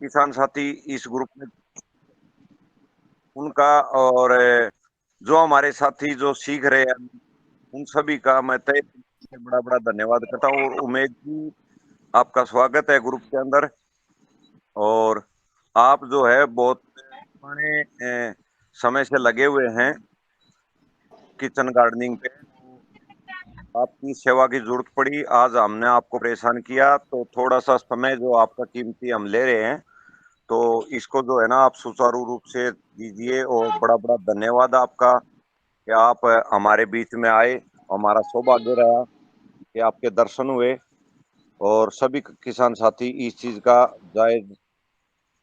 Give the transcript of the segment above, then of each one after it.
किसान साथी इस ग्रुप में उनका, और जो हमारे साथी जो सीख रहे हैं उन सभी का मैं तहे दिल से बड़ा बड़ा धन्यवाद करता हूँ। और उमेश जी, आपका स्वागत है ग्रुप के अंदर। और आप जो है बहुत पुराने समय से लगे हुए हैं किचन गार्डनिंग पे। तो आपकी सेवा की जरूरत पड़ी, आज हमने आपको परेशान किया, तो थोड़ा सा समय जो आपका कीमती हम ले रहे हैं, तो इसको जो है ना आप सुचारू रूप से दीजिए। और बड़ा बड़ा धन्यवाद आपका कि आप हमारे बीच में आए। हमारा सौभाग्य रहा कि आपके दर्शन हुए। और सभी किसान साथी इस चीज का जायज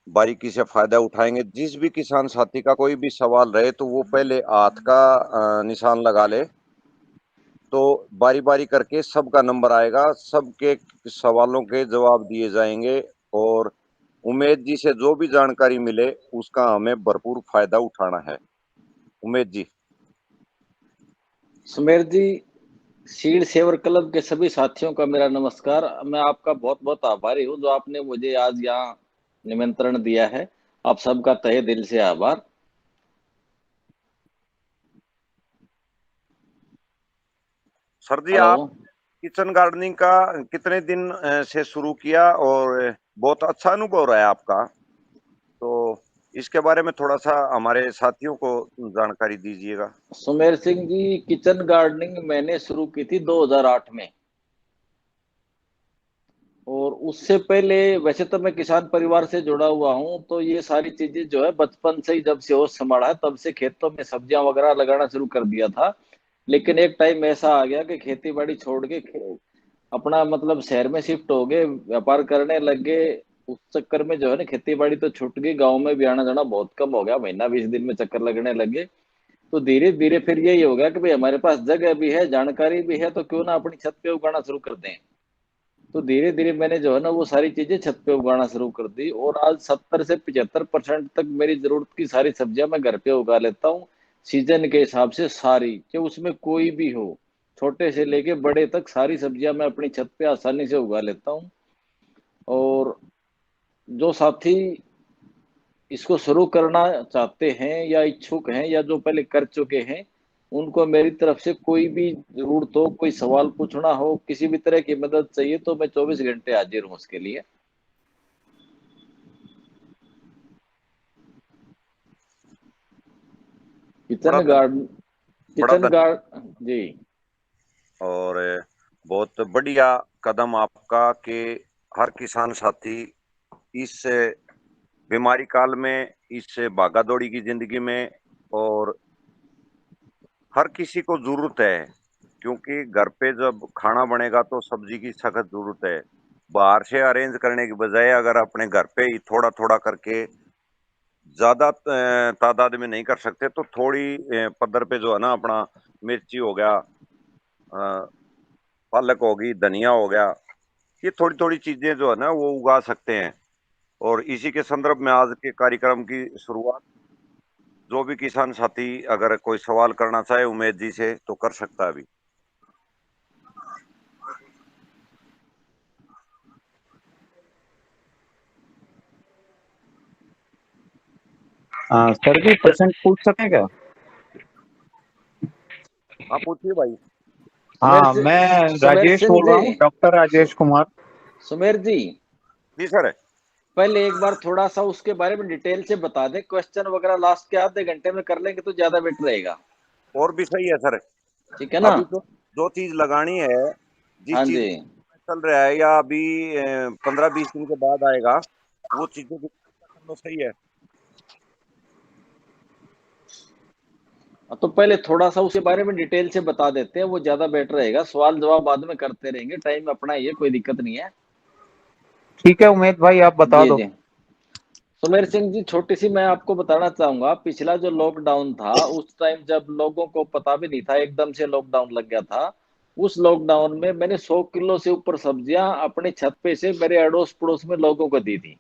बारीकी से फायदा उठाएंगे। जिस भी किसान साथी का कोई भी सवाल रहे तो वो पहले हाथ का निशान लगा ले, तो बारी बारी करके सबका नंबर आएगा, सबके सवालों के जवाब दिए जाएंगे। और उमेश जी से जो भी जानकारी मिले उसका हमें भरपूर फायदा उठाना है। उमेश जी। सुमेर जी, सीड सेवर क्लब के सभी साथियों का मेरा नमस्कार। मैं आपका बहुत बहुत आभारी हूँ जो आपने मुझे आज यहाँ निमंत्रण दिया है। आप सबका तहे दिल से आभार। सर जी, हेलो। आप किचन गार्डनिंग का कितने दिन से शुरू किया, और बहुत अच्छा अनुभव रहा है आपका, तो इसके बारे में थोड़ा सा हमारे साथियों को जानकारी दीजिएगा। सुमेर सिंह जी, किचन गार्डनिंग मैंने शुरू की थी 2008 में। और उससे पहले वैसे तो मैं किसान परिवार से जुड़ा हुआ हूँ, तो ये सारी चीजें जो है बचपन से ही जब से होश संभाला है तब से खेतों में सब्जियां वगैरह लगाना शुरू कर दिया था। लेकिन एक टाइम ऐसा आ गया कि खेती बाड़ी छोड़ के अपना मतलब शहर में शिफ्ट हो गए, व्यापार करने लग गए। उस चक्कर में जो है ना खेती बाड़ी तो छूट गई, गाँव में भी आना जाना बहुत कम हो गया, महीना 20 दिन में चक्कर लगने लगे। तो धीरे धीरे फिर यही हो गया कि भाई हमारे पास जगह भी है, जानकारी भी है, तो क्यों ना अपनी छत पे उगाना शुरू कर दें। तो धीरे धीरे मैंने जो है ना वो सारी चीजें छत पे उगाना शुरू कर दी, और आज 70 से 75% तक मेरी जरूरत की सारी सब्जियां मैं घर पे उगा लेता हूँ। सीजन के हिसाब से सारी, कि उसमें कोई भी हो, छोटे से लेके बड़े तक सारी सब्जियां मैं अपनी छत पे आसानी से उगा लेता हूँ। और जो साथी इसको शुरू करना चाहते हैं या इच्छुक हैं या जो पहले कर चुके हैं, उनको मेरी तरफ से कोई भी जरूरत हो, कोई सवाल पूछना हो, किसी भी तरह की मदद चाहिए, तो मैं 24 घंटे हाजिर हूँ उसके लिए। बड़ा किचन धन गार्डन। बड़ा किचन धन्यवाद। गार्ड जी। और बहुत बढ़िया कदम आपका कि हर किसान साथी इस बीमारी काल में, इस भागा दौड़ी की जिंदगी में, और हर किसी को जरूरत है, क्योंकि घर पे जब खाना बनेगा तो सब्जी की सख्त जरूरत है। बाहर से अरेंज करने की बजाय अगर अपने घर पे ही थोड़ा थोड़ा करके, ज्यादा तादाद में नहीं कर सकते तो थोड़ी पद्धर पे जो है ना अपना मिर्ची हो गया, पालक होगी, धनिया हो गया, ये थोड़ी थोड़ी चीजें जो है ना वो उगा सकते हैं। और इसी के संदर्भ में आज के कार्यक्रम की शुरुआत, जो भी किसान साथी अगर कोई सवाल करना चाहे उमेश जी से तो कर सकता है अभी। सर जी प्रश्न पूछ सकें क्या? हाँ, पूछिए भाई। सुमेर हाँ, सिंह। मैं सुमेर राजेश सिंह बोल रहा जी। हूँ, डॉक्टर राजेश कुमार। सुमेर जी, जी सर। पहले एक बार थोड़ा सा उसके बारे में डिटेल से बता दें, क्वेश्चन वगैरह लास्ट के आधे घंटे में कर लेंगे तो ज्यादा बेटर रहेगा। और भी सही है सर। ठीक है ना? अभी तो जो चीज लगानी है, जिस हाँ चीज जी। चल रहा है, या अभी 15-20 दिन के बाद आएगा, वो चीजों को कर लो, सही है। तो पहले थोड़ा सा उसके बारे में डिटेल से बता देते हैं, वो ज्यादा बेटर रहेगा। सवाल जवाब बाद में करते रहेंगे, टाइम अपना ही है, कोई दिक्कत नहीं है। ठीक है उमेश भाई, आप बता जी दो। जी। सुमेर सिंह जी, छोटी सी मैं आपको बताना चाहूंगा, पिछला जो लॉकडाउन था उस टाइम जब लोगों को पता भी नहीं था, एकदम से लॉकडाउन लग गया था। उस लॉकडाउन में मैंने 100 किलो से ऊपर सब्जियां अपनी छत पे से मेरे अड़ोस पड़ोस में लोगों को दी थी।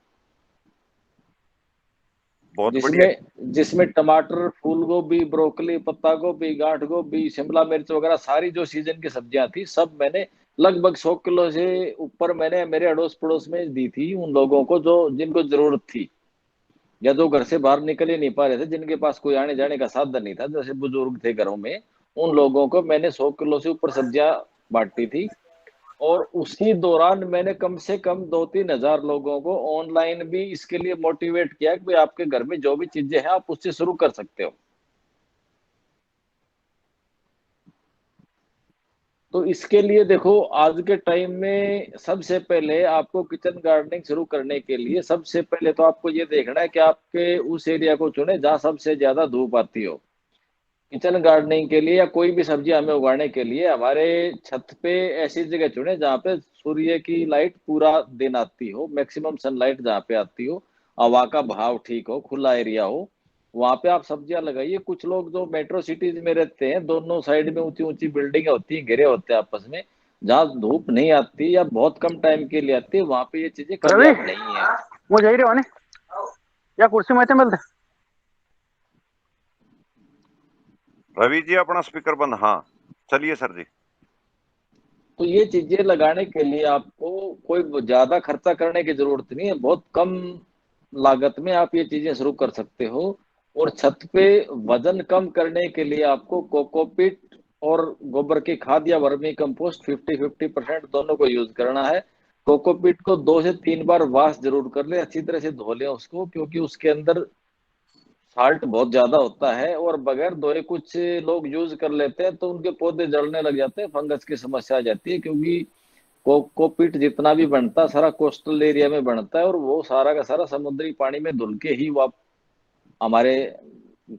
बहुत बढ़िया। जिसमें जिसमें टमाटर, फूल गोभी, ब्रोकली, पत्ता गोभी, गांठ गोभी, शिमला मिर्च वगैरह सारी जो सीजन की सब्जियां थी सब मैंने लगभग 100 किलो से ऊपर मैंने मेरे अड़ोस पड़ोस में दी थी उन लोगों को जो जिनको जरूरत थी, या जो घर से बाहर निकल ही नहीं पा रहे थे, जिनके पास कोई आने जाने का साधन नहीं था, जैसे बुजुर्ग थे घरों में, उन लोगों को मैंने 100 किलो से ऊपर सब्जियां बांटी थी। और उसी दौरान मैंने कम से कम 2-3 हजार लोगों को ऑनलाइन भी इसके लिए मोटिवेट किया कि भाई आपके घर में जो भी चीजें हैं आप उससे शुरू कर सकते हो। तो इसके लिए देखो, आज के टाइम में सबसे पहले आपको किचन गार्डनिंग शुरू करने के लिए सबसे पहले तो आपको ये देखना है कि आपके उस एरिया को चुने जहां सबसे ज्यादा धूप आती हो। किचन गार्डनिंग के लिए या कोई भी सब्जी हमें उगाने के लिए हमारे छत पे ऐसी जगह चुने जहाँ पे सूर्य की लाइट पूरा दिन आती हो, मैक्सिमम सनलाइट जहाँ पे आती हो, हवा का बहाव ठीक हो, खुला एरिया हो, वहां पे आप सब्जियां लगाइए। कुछ लोग जो मेट्रो सिटीज में रहते हैं, दोनों साइड में ऊंची ऊंची बिल्डिंगें होती हैं, घिरे होते हैं आपस में, जहाँ धूप नहीं आती या बहुत कम टाइम के लिए आती है, वहां पे ये चीजें रवि कामयाब नहीं है। वो जाई रहे वाने या कुर्सी में मिलते। रवि जी अपना स्पीकर बंद। हाँ चलिए सर जी। तो ये चीजें लगाने के लिए आपको कोई ज्यादा खर्चा करने की जरूरत नहीं है, बहुत कम लागत में आप ये चीजें शुरू कर सकते हो। और छत पे वजन कम करने के लिए आपको कोकोपीट और गोबर की खाद या वर्मी कंपोस्ट 50-50% दोनों को यूज करना है। कोकोपीट को 2 से 3 बार वॉश जरूर कर ले, अच्छी तरह से धो ले उसको, क्योंकि उसके अंदर साल्ट बहुत ज्यादा होता है, और बगैर धोए कुछ लोग यूज कर लेते हैं तो उनके पौधे जलने लग जाते हैं, फंगस की समस्या आ जाती है। क्योंकि कोकोपीट जितना भी बनता है सारा कोस्टल एरिया में बनता है, और वो सारा का सारा समुद्री पानी में धुल के ही वो हमारे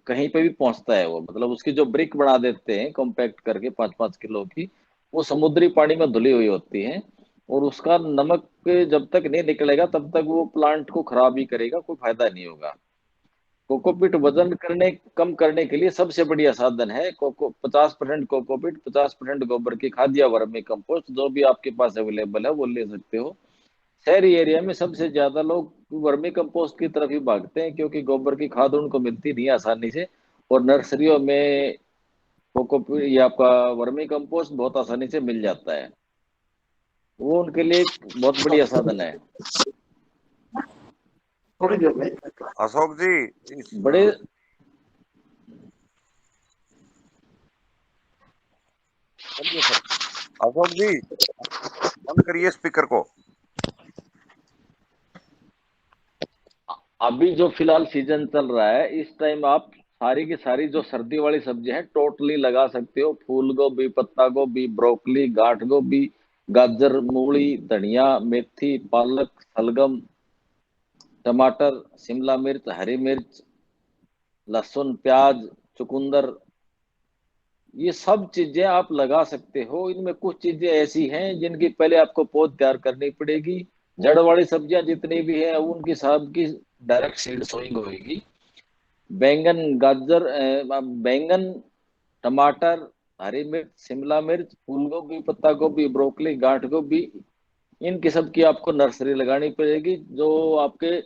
कहीं पे भी पहुंचता है। वो मतलब उसकी जो ब्रिक बना देते हैं कॉम्पैक्ट करके 5-5 किलो की, वो समुद्री पानी में धुली हुई होती है, और उसका नमक जब तक नहीं निकलेगा तब तक वो प्लांट को खराब ही करेगा, कोई फायदा नहीं होगा। कोकोपीट वजन करने कम करने के लिए सबसे बढ़िया साधन है। 50% कोकोपीट, 50% गोबर की खाद या वर्मी कंपोस्ट, जो भी आपके पास अवेलेबल है वो ले सकते हो। शहरी एरिया में सबसे ज्यादा लोग वर्मी कंपोस्ट की तरफ ही भागते हैं, क्योंकि गोबर की खाद उनको मिलती नहीं है आसानी से, और नर्सरियों में कोकोपीट या आपका वर्मी कंपोस्ट बहुत आसानी से मिल जाता है। वो उनके लिए एक बहुत बढ़िया साधन है। अशोक जी इस बड़े चलिए सर। अशोक जी बंद करिए स्पीकर को। अभी जो फिलहाल सीजन चल रहा है, इस टाइम आप सारी की सारी जो सर्दी वाली सब्जियां हैं टोटली लगा सकते हो। फूल गोभी, पत्ता गोभी, ब्रोकली, गांठ गोभी, गाजर, मूली, धनिया, मेथी, पालक, सलगम, टमाटर, शिमला मिर्च, हरी मिर्च, लहसुन, प्याज, चुकंदर, ये सब चीजें आप लगा सकते हो। इनमें कुछ चीजें ऐसी हैं जिनकी पहले आपको पौध तैयार करनी पड़ेगी। जड़ वाली सब्जियां जितनी भी है उनकी सबकी डायरेक्ट सीड सोइंग होगी। बैंगन, गाजर, बैंगन, टमाटर, हरी मिर्च, शिमला मिर्च, फूल गोभी, पत्ता गोभी, ब्रोकली, गांठ गोभी, इनकी सबकी आपको नर्सरी लगानी पड़ेगी। जो आपके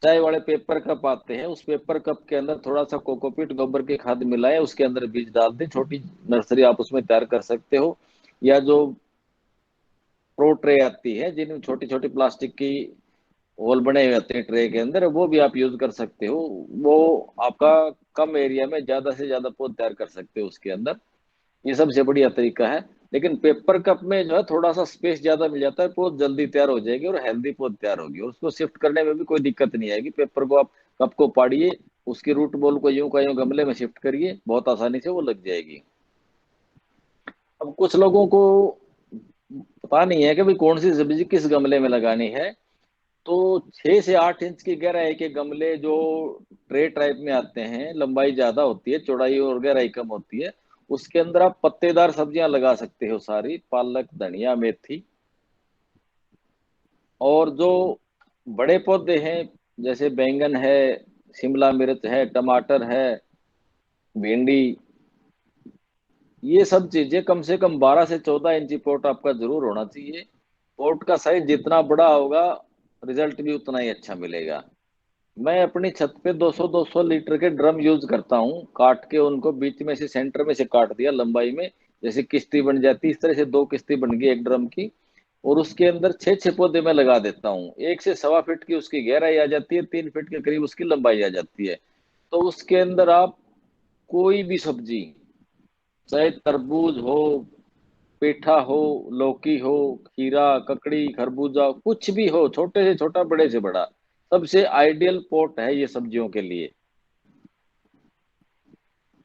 चाय वाले पेपर कप आते हैं, उस पेपर कप के अंदर थोड़ा सा कोकोपीट गोबर की खाद मिलाएं, उसके अंदर बीज डाल दें, छोटी नर्सरी आप उसमें तैयार कर सकते हो। या जो प्रो ट्रे आती है जिनमें छोटी छोटी प्लास्टिक की होल बने हुए होते हैं ट्रे के अंदर, वो भी आप यूज कर सकते हो। वो आपका कम एरिया में ज्यादा से ज्यादा पौध तैयार कर सकते हो उसके अंदर। ये सबसे बढ़िया तरीका है। लेकिन पेपर कप में जो है थोड़ा सा स्पेस ज्यादा मिल जाता है, पौध जल्दी तैयार हो जाएगी और हेल्दी पौध तैयार होगी, और उसको शिफ्ट करने में भी कोई दिक्कत नहीं आएगी। पेपर को आप कप को पाड़िए, उसकी रूट बॉल को यूं का यूं गमले में शिफ्ट करिए, बहुत आसानी से वो लग जाएगी। अब कुछ लोगों को पता नहीं है कि भाई कौन सी सब्जी किस गमले में लगानी है, तो 6 से 8 इंच की गहराई के गमले जो ट्रे टाइप में आते हैं, लंबाई ज्यादा होती है, चौड़ाई और गहराई कम होती है, उसके अंदर आप पत्तेदार सब्जियां लगा सकते हो, सारी पालक, धनिया, मेथी। और जो बड़े पौधे हैं जैसे बैंगन है, शिमला मिर्च है, टमाटर है, भिंडी, ये सब चीजें कम से कम 12 से 14 इंची पॉट आपका जरूर होना चाहिए। पॉट का साइज जितना बड़ा होगा रिजल्ट भी उतना ही अच्छा मिलेगा। मैं अपनी छत पे 200-200 लीटर के ड्रम यूज करता हूँ, काट के उनको बीच में से सेंटर में से काट दिया लंबाई में, जैसे किश्ती बन जाती, इस तरह से 2 किश्ती बन गई एक ड्रम की, और उसके अंदर 6 पौधे मैं लगा देता हूँ। 1 से सवा फीट की उसकी गहराई आ जाती है, 3 फीट के करीब उसकी लंबाई आ जाती है। तो उसके अंदर आप कोई भी सब्जी, चाहे तरबूज हो, पेठा हो, लौकी हो, खीरा, ककड़ी, खरबूजा, कुछ भी हो, छोटे से छोटा बड़े से बड़ा, सबसे आइडियल पॉट है ये सब्जियों के लिए।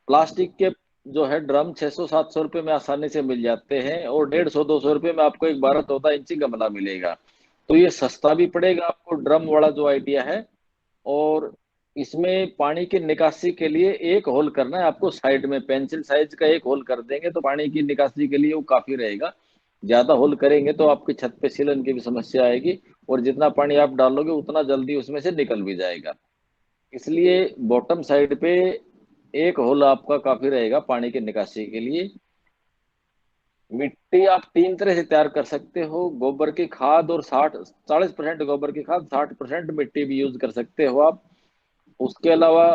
प्लास्टिक के जो है ड्रम 600-700 रुपए में आसानी से मिल जाते हैं, और 150-200 रुपए में आपको एक 12-14 इंची गमला मिलेगा। तो ये सस्ता भी पड़ेगा आपको ड्रम वाला जो आइडिया है। और इसमें पानी की निकासी के लिए एक होल करना है आपको साइड में, पेंसिल साइज का एक होल कर देंगे तो पानी की निकासी के लिए वो काफी रहेगा। ज्यादा होल करेंगे तो आपकी छत पे सीलन की भी समस्या आएगी, और जितना पानी आप डालोगे उतना जल्दी उसमें से निकल भी जाएगा। इसलिए बॉटम साइड पे एक होल आपका काफी रहेगा पानी की निकासी के लिए। मिट्टी आप 3 तरह से तैयार कर सकते हो, गोबर की खाद और 40% गोबर की खाद, 60% मिट्टी भी यूज कर सकते हो आप। उसके अलावा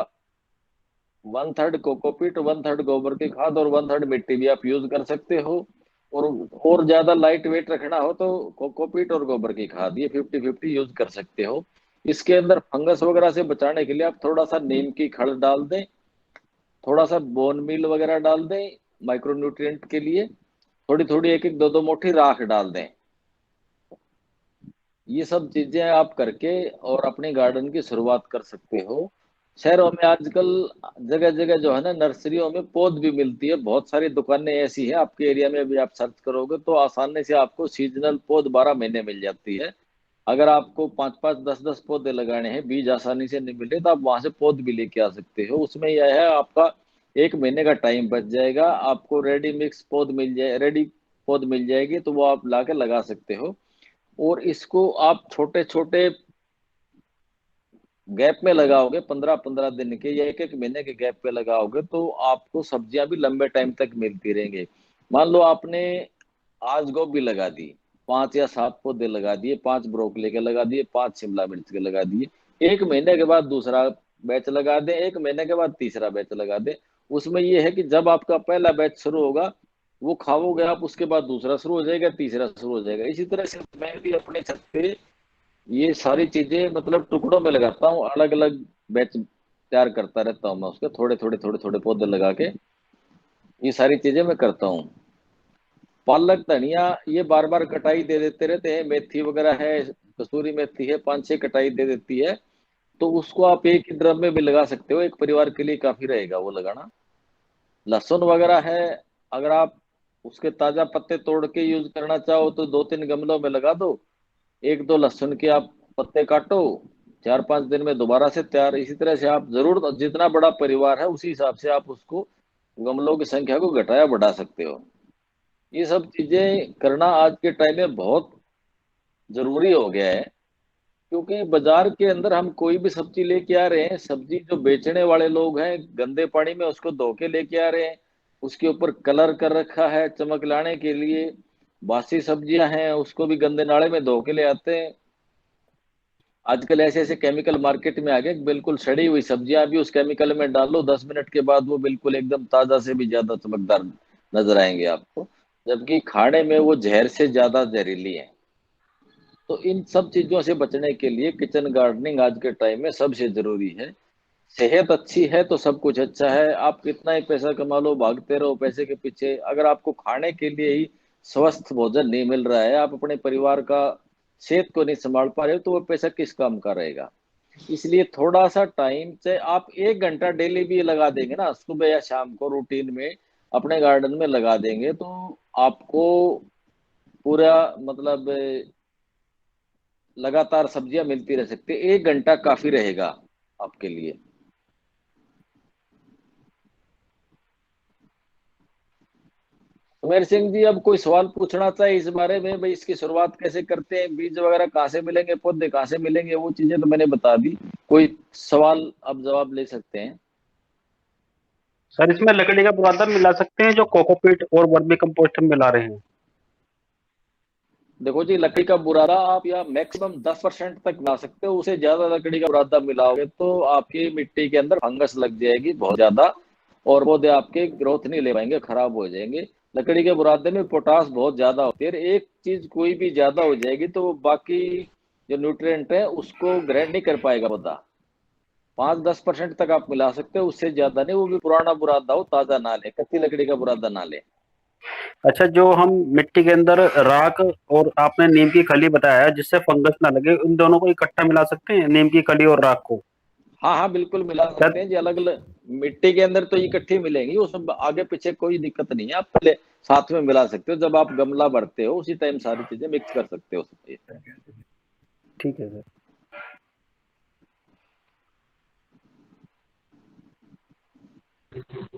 1/3 कोकोपीट, 1/3 गोबर की खाद और 1/3 मिट्टी भी आप यूज कर सकते हो। और ज्यादा लाइट वेट रखना हो तो कोकोपीट और गोबर की खाद, ये 50-50 यूज कर सकते हो। इसके अंदर फंगस वगैरह से बचाने के लिए आप थोड़ा सा नीम की खल डाल दें, थोड़ा सा बोन मील वगैरह डाल दें माइक्रो न्यूट्रिएंट के लिए, थोड़ी थोड़ी 1-1, 2-2 मुट्ठी राख डाल दें। ये सब चीजें आप करके और अपने गार्डन की शुरुआत कर सकते हो। शहरों में आजकल जगह जगह जो है ना, नर्सरियों में पौध भी मिलती है, बहुत सारी दुकानें ऐसी है, आपके एरिया में भी आप सर्च करोगे तो आसानी से आपको सीजनल पौध 12 महीने मिल जाती है। अगर आपको 5-5, 10-10 पौधे लगाने हैं, बीज आसानी से नहीं मिले, तो आप वहां से पौध भी लेके आ सकते हो। उसमें यह है आपका 1 महीने का टाइम बच जाएगा, आपको रेडी मिक्स पौध मिल जाए, रेडी पौध मिल जाएगी, तो वो आप लाके लगा सकते हो। और इसको आप छोटे छोटे गैप में लगाओगे, 15-15 दिन के या 1-1 महीने के गैप पे लगाओगे, तो आपको सब्जियां भी लंबे टाइम तक मिलती रहेंगी। मान लो आपने आज गोभी लगा दी, 5 या 7 पौधे लगा दिए, 5 ब्रोकली के लगा दिए, 5 शिमला मिर्च के लगा दिए, 1 महीने के बाद दूसरा बैच लगा दें, 1 महीने के बाद तीसरा बैच लगा दें। उसमें यह है कि जब आपका पहला बैच शुरू होगा, वो खाओगे आप, उसके बाद दूसरा शुरू हो जाएगा, तीसरा शुरू हो जाएगा। इसी तरह से मैं भी अपने छत पे ये सारी चीजें मतलब टुकड़ों में लगाता हूँ, अलग अलग बैच तैयार करता रहता हूँ मैं उसके, थोड़े थोड़े पौधे लगा के ये सारी चीजें मैं करता हूँ। पालक, धनिया, ये बार बार कटाई दे देते रहते हैं, मेथी वगैरह है, कसूरी मेथी है, 5-6 कटाई दे देती है, तो उसको आप एक ही ड्रम में भी लगा सकते हो, एक परिवार के लिए काफी रहेगा वो लगाना। लहसुन वगैरह है, अगर आप उसके ताजा पत्ते तोड़ के यूज करना चाहो तो 2-3 गमलों में लगा दो, 1-2 लहसुन के आप पत्ते काटो, 4-5 दिन में दोबारा से तैयार। इसी तरह से आप जरूर, जितना बड़ा परिवार है उसी हिसाब से आप उसको गमलों की संख्या को घटाया बढ़ा सकते हो। ये सब चीजें करना आज के टाइम में बहुत जरूरी हो गया है, क्योंकि बाजार के अंदर हम कोई भी सब्जी लेके आ रहे हैं, सब्जी जो बेचने वाले लोग हैं गंदे पानी में उसको धो के लेके आ रहे हैं, उसके ऊपर कलर कर रखा है चमक लाने के लिए। बासी सब्जियां हैं उसको भी गंदे नाले में धो के ले आते हैं। आजकल ऐसे ऐसे केमिकल मार्केट में आ गए, बिल्कुल सड़ी हुई सब्जियां भी उस केमिकल में डाल लो, 10 मिनट के बाद वो बिल्कुल एकदम ताजा से भी ज्यादा चमकदार नजर आएंगे आपको, जबकि खाने में वो जहर से ज्यादा जहरीली है। तो इन सब चीजों से बचने के लिए किचन गार्डनिंग आज के टाइम में सबसे जरूरी है। सेहत अच्छी है तो सब कुछ अच्छा है, आप कितना ही पैसा कमा लो, भागते रहो पैसे के पीछे, अगर आपको खाने के लिए ही स्वस्थ भोजन नहीं मिल रहा है, आप अपने परिवार का सेहत को नहीं संभाल पा रहे हो, तो वो पैसा किस काम का रहेगा। इसलिए थोड़ा सा टाइम, चाहे आप 1 घंटा डेली भी लगा देंगे ना, सुबह या शाम को रूटीन में अपने गार्डन में लगा देंगे, तो आपको पूरा मतलब लगातार सब्जियां मिलती रह सकती है। 1 घंटा काफी रहेगा आपके लिए। उमेर सिंह जी, अब कोई सवाल पूछना चाहिए इस बारे में, भाई इसकी शुरुआत कैसे करते हैं, बीज वगैरह कहाँ से मिलेंगे, पौधे कहाँ से मिलेंगे, वो चीजें तो मैंने बता दी। कोई सवाल अब जवाब ले सकते हैं। सर इसमें लकड़ी का बुरादा मिला सकते हैं जो कोकोपीट और वर्मी कंपोस्ट में मिला रहे हैं? देखो जी, लकड़ी का बुरादा आप या मैक्सिमम 10% तक मिला सकते हो, उससे ज्यादा लकड़ी का बुरादा मिलाओगे तो आपकी मिट्टी के अंदर फंगस लग जाएगी बहुत ज्यादा, और पौधे आपके ग्रोथ नहीं ले पाएंगे, खराब हो जाएंगे। लकड़ी के बुरादे में पोटास बहुत ज्यादा होती है। एक चीज कोई भी ज्यादा हो जाएगी तो वो बाकी जो न्यूट्रिएंट है उसको ग्रहण नहीं कर पाएगा पौधा। 5-10% तक आप मिला सकते हो, उससे ज्यादा नहीं। वो भी पुराना बुरादा हो, ताजा ना ले, कच्ची लकड़ी का बुरादा ना ले। अच्छा, जो हम मिट्टी के अंदर राख और आपने नीम की खली बताया है जिससे फंगस ना लगे, उन दोनों को इकट्ठा मिला सकते हैं, नीम की खली और राख को? हाँ हाँ बिल्कुल मिला क्या? सकते हैं जी। अलग अलग मिट्टी के अंदर तो इकट्ठी मिलेंगी, उसमें आगे पीछे कोई दिक्कत नहीं है। आप पहले साथ में मिला सकते हो, जब आप गमला भरते हो उसी टाइम सारी चीजें मिक्स कर सकते हो उसमें। ठीक है सर।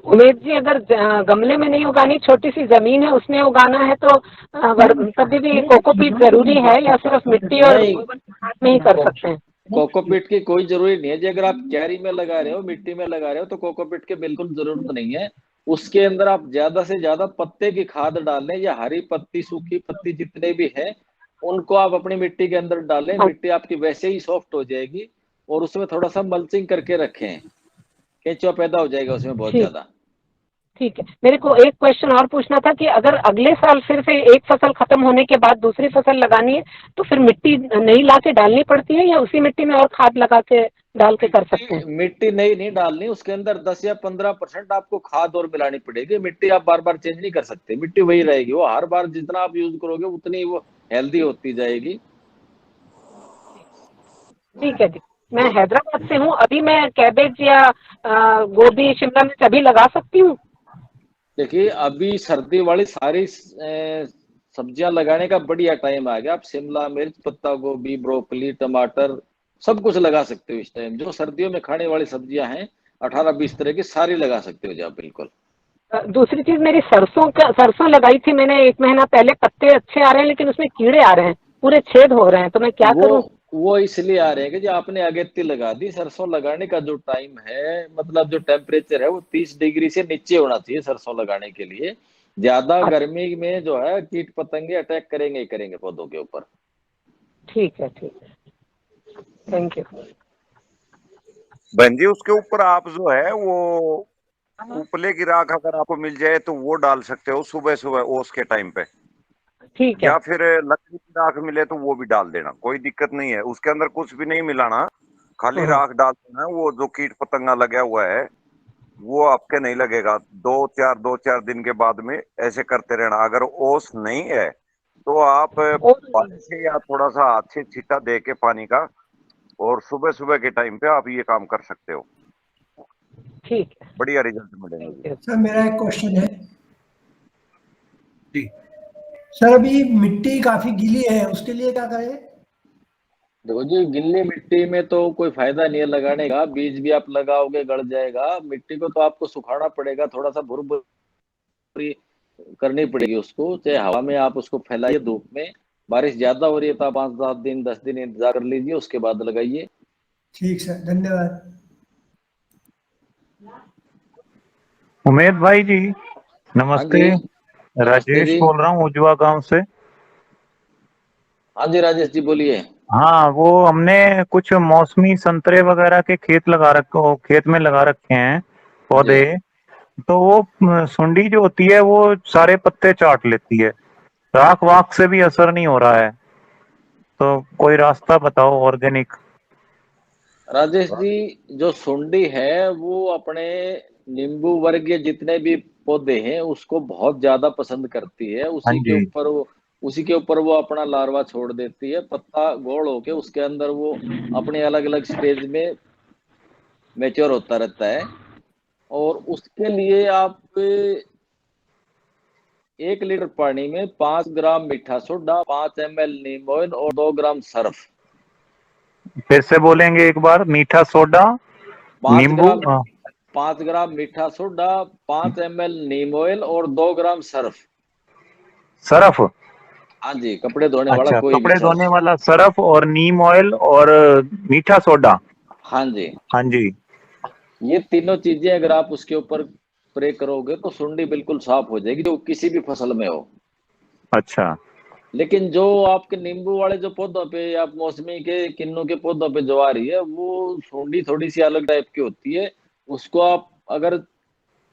उमेश जी, अगर गमले में नहीं उगानी, छोटी सी जमीन है उसमें उगाना है तो तभी भी कोकोपीट जरूरी है या सिर्फ मिट्टी और नहीं, खाद में ही कर सकते हैं? कोकोपीट की कोई जरूरी नहीं है जी। अगर आप क्यारी में लगा रहे हो, मिट्टी में लगा रहे हो, तो कोकोपीट की बिल्कुल जरूरत नहीं है। उसके अंदर आप ज्यादा से ज्यादा पत्ते की खाद डालें, या हरी पत्ती सूखी पत्ती जितने भी हैं उनको आप अपनी मिट्टी के अंदर डालें। मिट्टी आपकी वैसे ही सॉफ्ट हो जाएगी। और उसमें थोड़ा सा मल्चिंग करके रखें, केंचुआ पैदा हो जाएगा उसमें बहुत ठीक ज्यादा। ठीक है। मेरे को एक क्वेश्चन और पूछना था कि अगर अगले साल फिर से एक फसल खत्म होने के बाद दूसरी फसल लगानी है तो फिर मिट्टी नई ला के डालनी पड़ती है या उसी मिट्टी में और खाद लगा के डाल के कर सकते हैं? मिट्टी नई नहीं डालनी, उसके अंदर 10 या 15% आपको खाद और मिलानी पड़ेगी। मिट्टी आप बार बार चेंज नहीं कर सकते, मिट्टी वही रहेगी। वो हर बार जितना आप यूज करोगे उतनी वो हेल्दी होती जाएगी। ठीक है जी। मैं हैदराबाद से हूँ। अभी मैं कैबेज या गोभी शिमला मिर्च अभी लगा सकती हूँ? देखिए, अभी सर्दी वाली सारी सब्जियां लगाने का बढ़िया टाइम आ गया। आप शिमला मिर्च, पत्ता गोभी, ब्रोकली, टमाटर सब कुछ लगा सकते हो इस टाइम। जो सर्दियों में खाने वाली सब्जियां हैं 18-20 तरह की सारी लगा सकते हो जी आप, बिल्कुल। दूसरी चीज, मेरी सरसों लगाई थी मैंने 1 महीना पहले। पत्ते अच्छे आ रहे हैं लेकिन उसमें कीड़े आ रहे हैं, पूरे छेद हो रहे हैं, तो मैं क्या वो करूं? वो इसलिए आ रहे हैं कि जो आपने अगेती लगा दी। सरसों लगाने का जो टाइम है, मतलब जो टेम्परेचर है, वो 30 डिग्री से नीचे होना चाहिए सरसों लगाने के लिए। ज्यादा गर्मी में जो है कीट पतंगे अटैक करेंगे ही करेंगे पौधों के ऊपर। ठीक है, ठीक है। Thank you. बहन जी, उसके ऊपर आप जो है वो उपले की राख अगर आपको मिल जाए तो वो डाल सकते हो सुबह सुबह ओस के टाइम पे। ठीक है। या फिर लकड़ी की राख मिले तो वो भी डाल देना, कोई दिक्कत नहीं है। उसके अंदर कुछ भी नहीं मिलाना, खाली राख डाल देना। वो जो कीट पतंगा लगा हुआ है वो आपके नहीं लगेगा। 2-4 दिन के बाद में ऐसे करते रहना। अगर ओस नहीं है तो आप पानी से या थोड़ा सा हाथ से छींटा दे के पानी का, और सुबह सुबह के टाइम पे आप ये काम कर सकते हो। ठीक है। बढ़िया रिजल्ट मिलेंगे। सर, मेरा एक क्वेश्चन है जी। सर, अभी मिट्टी काफी गीली है, उसके लिए क्या करें? देखो जी, गिल्ली मिट्टी में तो कोई फायदा नहीं है लगाने का। बीज भी आप लगाओगे गड़ जाएगा। मिट्टी को तो आपको सुखाना पड़ेगा, थोड़ा सा भुरभुरी करनी पड़ेगी उसको। चाहे हवा में आप उसको फैलाइए, धूप में। बारिश ज्यादा हो रही है तो आप 5-7 दिन 10 दिन इंतजार कर लीजिए, उसके बाद लगाइए। ठीक सर, धन्यवाद। उमेद भाई जी, हाँ नमस्ते। जी, नमस्ते राजेश जी। बोल रहा हूँ उजवा गांव से। हाँ जी राजेश जी, बोलिए। हाँ, वो हमने कुछ मौसमी संतरे वगैरह के खेत में लगा रखे हैं जी, पौधे। तो वो सुंडी जो होती है वो सारे पत्ते चाट लेती है। राख वाख से भी असर नहीं हो रहा है, तो कोई रास्ता बताओ ऑर्गेनिक। राजेश जी, जो सुंडी है वो अपने नींबू वर्गीय जितने भी पौधे हैं उसको बहुत ज्यादा पसंद करती है। हाँ जी। उसी के ऊपर वो अपना लार्वा छोड़ देती है। पत्ता गोल होके उसके अंदर वो अपने अलग अलग स्टेज में मैच्योर होता रहता है। और उसके लिए आप 1 लीटर पानी में 5 ग्राम मीठा सोडा, 5 ml नीम ऑयल और 2 ग्राम सर्फ। फिर से बोलेंगे एक बार? मीठा सोडा, 5 नींबू, ग्राम 5 ग्राम मीठा सोडा, 5 ml नीम ऑयल और 2 ग्राम सर्फ। सरफ। हाँ जी, कपड़े धोने वाला अच्छा, कोई भी कपड़े धोने सर्फ। वाला सरफ और नीम ऑयल और मीठा सोडा। हाँ जी, हाँ जी। ये तीनों चीजें अगर आप उसके ऊपर स्प्रे करोगे तो सुंडी बिल्कुल साफ हो जाएगी, जो किसी भी फसल में हो। अच्छा। लेकिन जो आपके नींबू वाले जो पौधों पे या मौसमी के किन्नू के पौधों पे जो आ रही है, वो सुंडी थोड़ी सी अलग टाइप की होती है। उसको आप अगर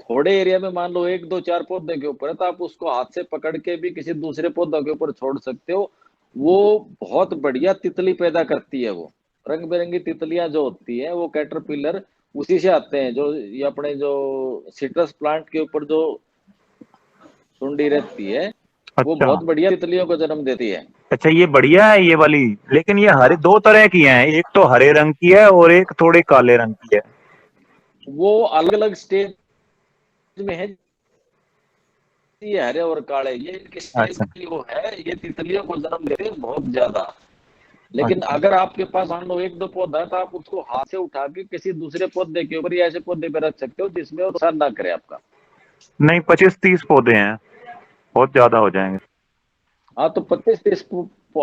थोड़े एरिया में मान लो 1 2 4 पौधे के ऊपर है, तो आप उसको हाथ से पकड़ के भी किसी दूसरे पौधों के ऊपर छोड़ सकते हो। वो बहुत बढ़िया तितली पैदा करती है। वो रंग बिरंगी तितलियां जो होती है वो कैटरपिलर उसी से आते हैं। जो ये अपने जो सिट्रस प्लांट के ऊपर जो सुंडी रहती है वो अच्छा बहुत बढ़िया तितलियों को जन्म देती है। अच्छा, ये बढ़िया है ये वाली। लेकिन ये हरे हाँ, दो तरह की हैं, एक तो हरे रंग की है और एक थोड़े काले रंग की है। वो अलग अलग स्टेज में है। ये हरे और काले ये इनकी स्टेज अच्छा की वो है, ये तितलियों को जन्म देते हैं बहुत ज्यादा। लेकिन अच्छा। अगर आपके पास मान लो 1 2 पौधा है तो आप उसको हाथ से उठा के किसी दूसरे पौधे के ऊपर या ऐसे पौधे पे रख सकते हो जिसमें वो नुकसान ना करे आपका। नहीं, 25-30 पौधे हैं, बहुत ज्यादा हो जाएंगे। हाँ तो 25 30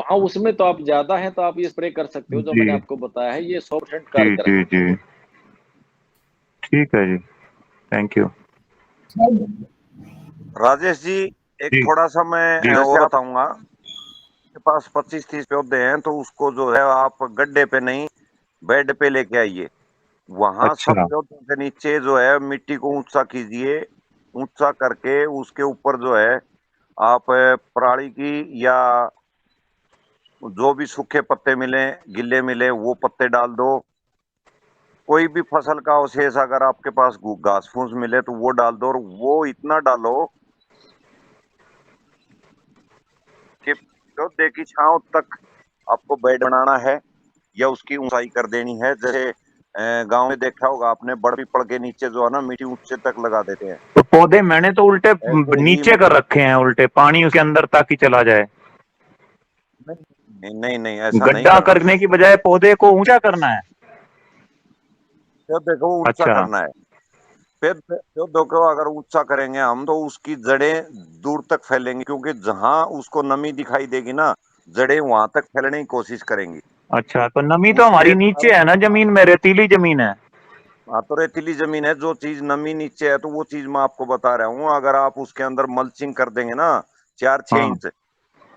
हाँ उसमें तो आप ज्यादा है तो आप ये स्प्रे कर सकते हो जो मैंने जी आपको बताया है, ये 100% जी कारगर है। जी जी, ठीक है जी, thank you. Sir Rajesh ji, एक जी थोड़ा सा मैं जी। और बताऊंगा। आपके पास 25-30 पौधे हैं तो उसको जो है आप गड्ढे पे नहीं, बेड पे लेके आइए। वहां सब अच्छा पौधों के नीचे जो है मिट्टी को ऊंचा कीजिए। ऊंचा करके उसके ऊपर जो है आप पराली की या जो भी सूखे पत्ते मिले, गिल्ले मिले, वो पत्ते डाल दो। कोई भी फसल का अवशेष अगर आपके पास घास फूस मिले तो वो डाल दो, और वो इतना डालो कि पौधे की छांव तक आपको बेड बनाना है या उसकी ऊंचाई कर देनी है। जैसे गांव में देखा होगा आपने, बड़ पीपल के नीचे जो है ना मिट्टी ऊंचे तक लगा देते हैं। तो पौधे मैंने तो उल्टे ऐसे ही नीचे कर रखे हैं, उल्टे पानी उसके अंदर ताकि चला जाए। नहीं नहीं नहीं, ऐसा नहीं गड्ढा करना। करने की बजाय पौधे को ऊंचा करना है। पौधे को ऊंचा अच्छा करना है। पौधों को अगर ऊंचा करेंगे हम तो उसकी जड़ें दूर तक फैलेंगी, क्योंकि जहां उसको नमी दिखाई देगी ना, जड़ें वहां तक फैलने की कोशिश करेंगी। अच्छा, तो नमी तो उसके हमारी नीचे कारण, है ना, जमीन में रेतीली जमीन है। हाँ तो रेतीली जमीन है, जो चीज नमी नीचे है तो वो चीज मैं आपको बता रहा हूँ। अगर आप उसके अंदर मल्चिंग कर देंगे ना 4-6 हाँ इंच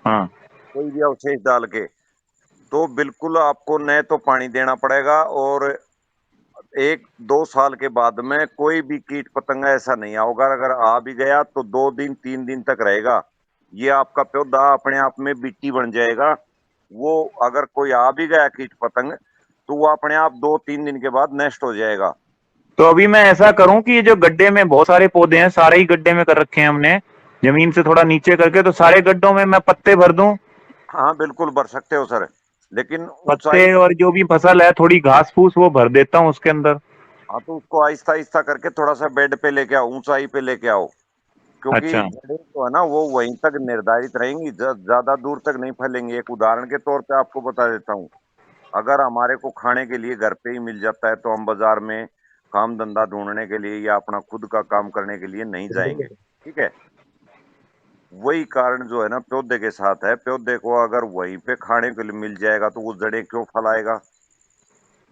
हाँ। कोई भी अवशेष डाल के, तो बिल्कुल आपको न तो पानी देना पड़ेगा, और 1-2 साल के बाद में कोई भी कीट पतंगा ऐसा नहीं आओगा। अगर आ भी गया तो 2 दिन 3 दिन तक रहेगा। ये आपका पौधा अपने आप में मिट्टी बन जाएगा। वो अगर कोई आ भी गया कीट पतंग तो वो अपने आप 2-3 दिन के बाद नष्ट हो जाएगा। तो अभी मैं ऐसा करूं कि ये जो गड्ढे में बहुत सारे पौधे हैं, सारे ही गड्ढे में कर रखे हैं हमने, जमीन से थोड़ा नीचे करके, तो सारे गड्ढों में मैं पत्ते भर दूं। हाँ बिल्कुल भर सकते हो सर, लेकिन ऊंचाई। पत्ते और जो भी फसल है, थोड़ी घास फूस, वो भर देता हूँ उसके अंदर। हाँ तो उसको आहिस्ता आहिस्ता करके थोड़ा सा बेड पे लेके आओ, ऊंचाई पे लेके आओ। क्योंकि अच्छा जड़ें जो है ना वो वहीं तक निर्धारित रहेंगी, ज्यादा दूर तक नहीं फैलेंगी। एक उदाहरण के तौर पे आपको बता देता हूँ। अगर हमारे को खाने के लिए घर पे ही मिल जाता है तो हम बाजार में काम धंधा ढूंढने के लिए या अपना खुद का काम करने के लिए नहीं जाएंगे, ठीक है। वही कारण जो है ना पौधे के साथ है। पौधे को अगर वहीं पे खाने के लिए मिल जाएगा तो वो जड़ें क्यों फैलाएगा।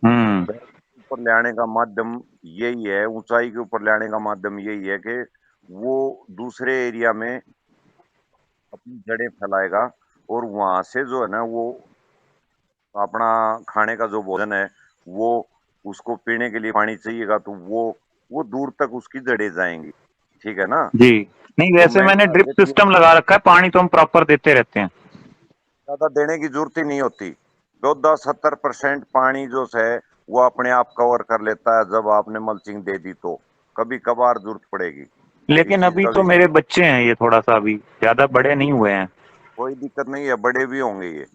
हम्म। ऊपर ले आने का माध्यम यही है, ऊंचाई के ऊपर ले आने का माध्यम यही है कि वो दूसरे एरिया में अपनी जड़ें फैलाएगा, और वहां से जो है ना वो अपना खाने का जो भोजन है, वो उसको पीने के लिए पानी चाहिएगा तो वो दूर तक उसकी जड़ें जाएंगी, ठीक है ना। जी। नहीं, तो वैसे मेन मैंने ड्रिप टारगेट ये, सिस्टम लगा रखा है, पानी तो हम प्रॉपर देते रहते हैं। ज्यादा देने की जरूरत ही नहीं होती। 10-70% पानी जो है वो अपने आप कवर कर लेता है जब आपने मल्चिंग दे दी तो। कभी कभार जरूरत पड़ेगी इस लेकिन चीज अभी का तो भी। मेरे बच्चे हैं, ये थोड़ा सा अभी ज्यादा बड़े नहीं हुए हैं। कोई दिक्कत नहीं है, बड़े भी होंगे ये,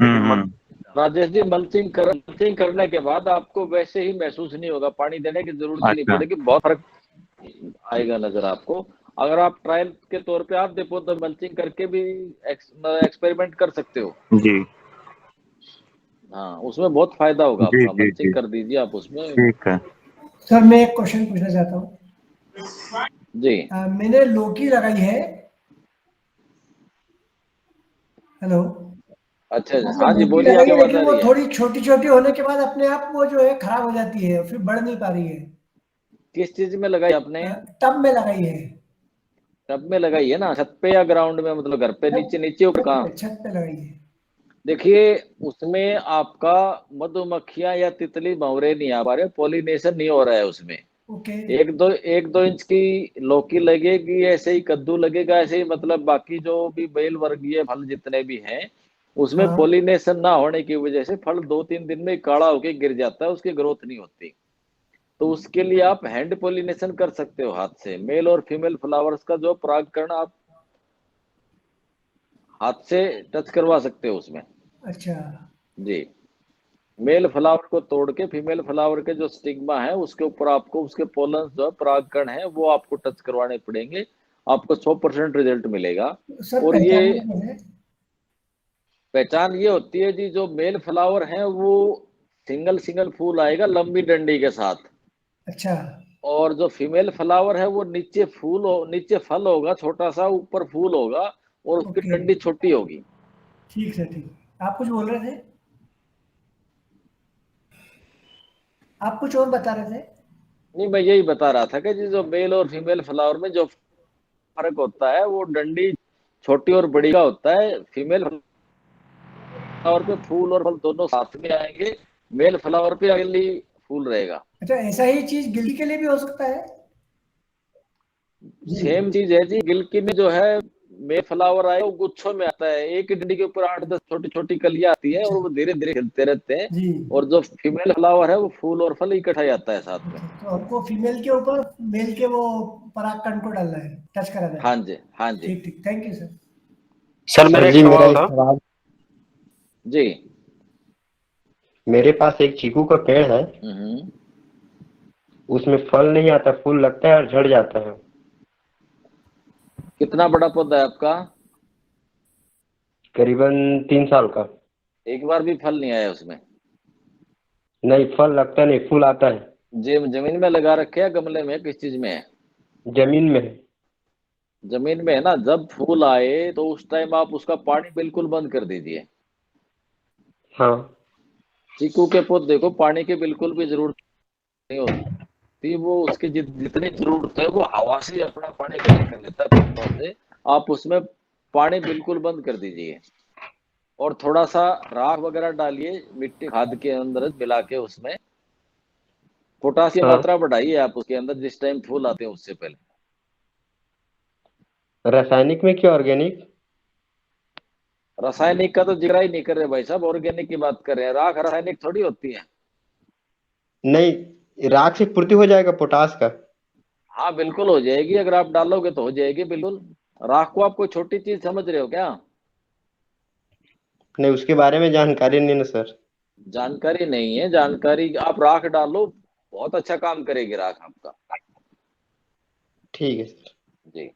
लेकिन हम्म। राजेश जी मल्चिंग करने के बाद आपको वैसे ही महसूस नहीं होगा, पानी देने की जरूरत ही नहीं अच्छा पड़ेगी, बहुत फर्क आएगा नजर आपको। अगर आप ट्रायल के तौर पे आप देखो तो मल्चिंग करके भी एक्सपेरिमेंट कर सकते हो। जी हाँ उसमें बहुत फायदा होगा जी आपका, जी मल्चिंग जी, कर दीजिए आप उसमें। ठीक है। सर मैं एक क्वेश्चन पूछना चाहता हूँ। जी मैंने लौकी लगाई है। हेलो। अच्छा हाँ सर, हाँ जी लौकी बोलिए, लगाई आपकी है आवाज लेकिन आ वो रही है। थोड़ी छोटी छोटी होने के बाद अपने आप वो जो है खराब हो जाती है, फिर बढ़ नहीं पा रही है। किस चीज में लगाई आपने? टब में लगाई है। टब में लगाई है ना, छत पे या ग्राउंड में, मतलब घर पे छत नीचे नीचे ऊपर कहाँ? छत पे लगाई है। देखिए उसमें आपका मधुमक्खियां या तितली भंवरे नहीं आ पा रहे, पॉलिनेशन नहीं हो रहा है उसमें। ओके। 1-2 इंच की लौकी लगेगी, ऐसे ही कद्दू लगेगा, ऐसे ही मतलब बाकी जो भी बेल वर्गीय फल जितने भी हैं उसमें हाँ। पोलिनेशन ना होने की वजह से फल 2-3 दिन में काला होके गिर जाता है, उसकी ग्रोथ नहीं होती। तो उसके लिए आप हैंड पोलिनेशन कर सकते हो, हाथ से। मेल और फीमेल फ्लावर्स का जो परागकण आप हाथ से टच करवा सकते हो उसमें। अच्छा। जी। मेल फ्लावर को तोड़ के फीमेल फ्लावर के जो स्टिग्मा है उसके ऊपर आपको उसके पोलन जो है परागकण है वो आपको टच करवाने पड़ेंगे, आपको 100% रिजल्ट मिलेगा। सर और ये पहचानना कैसे? पहचान ये होती है जी, जो मेल फ्लावर है वो सिंगल सिंगल फूल आएगा लंबी डंडी के साथ, अच्छा। और जो फीमेल फ्लावर है वो नीचे फल होगा छोटा सा, ऊपर फूल होगा और उसकी ओके। डंडी छोटी होगी। ठीक है, ठीक। आप कुछ बोल रहे थे? आप कुछ और बता रहे थे? नहीं, मैं यही बता रहा था कि जी जो मेल और फीमेल फ्लावर में जो फर्क होता है वो डंडी छोटी और बड़ी का होता है। फीमेल फ्लावर पे फूल और फल दोनों साथ में आएंगे, मेल फ्लावर पे अगली फूल रहेगा। अच्छा, ऐसा ही चीज गिल्ली के लिए भी हो सकता है? जी। सेम चीज है जी, गिलकी में जो है मेल फ्लावर आए वो गुच्छों में आता है, एक ही डंडी के ऊपर 8-10 छोटी छोटी कलियां आती है और अच्छा। वो धीरे धीरे खिलते रहते हैं। जी। और जो फीमेल फ्लावर है वो फूल और फल इकट्ठा आता है साथ में। अच्छा, तो हमको फीमेल के ऊपर मेल के वो परागकण को डालना है, टच कराना है। हाँ जी, हाँ जी। ठीक ठीक, thank you sir. Sir sir मेरा एक जी, मेरा सवाल एक था। सवाल। जी। मेरे पास एक चीकू का पेड़ है, हम्म। उसमें फल नहीं आता, फूल लगता है और झड़ जाता है। कितना बड़ा पौधा है आपका? करीबन 3 साल का। एक बार भी फल नहीं आया उसमें? नहीं, फल लगता नहीं, फूल आता है। जी, जमीन में लगा रखे है, गमले में, किस चीज में है? जमीन में है। जमीन में है ना। जब फूल आए तो उस टाइम आप उसका पानी बिल्कुल बंद कर दीजिए। हाँ। चीकू के पौधे को पानी की बिल्कुल भी जरूरत नहीं होती, वो उसकी जितनी जरूरत है वो हवा से अपना पानी कलेक्ट कर लेता है पत्तों से। आप उसमें पानी बिल्कुल बंद कर दीजिए और थोड़ा सा राख वगैरह डालिए मिट्टी खाद के अंदर मिला के, उसमें पोटास की हाँ। मात्रा बढ़ाइए आप उसके अंदर जिस टाइम फूल आते हैं उससे पहले। रासायनिक में क्या ऑर्गेनिक? रासायनिक का तो जिक्र ही नहीं कर रहे भाई साहब, ऑर्गेनिक की बात कर रहे हैं। राख रासायनिक थोड़ी होती है। नहीं, राख से पूर्ति हो जाएगा पोटास का? हाँ बिल्कुल हो जाएगी, अगर आप डालोगे तो हो जाएगी बिल्कुल। राख को आप कोई छोटी चीज समझ रहे हो क्या? नहीं, उसके बारे में जानकारी नहीं ना सर। जानकारी नहीं है, जानकारी आप राख डालो, बहुत अच्छा काम करेगी राख आपका। ठीक है सर। जी।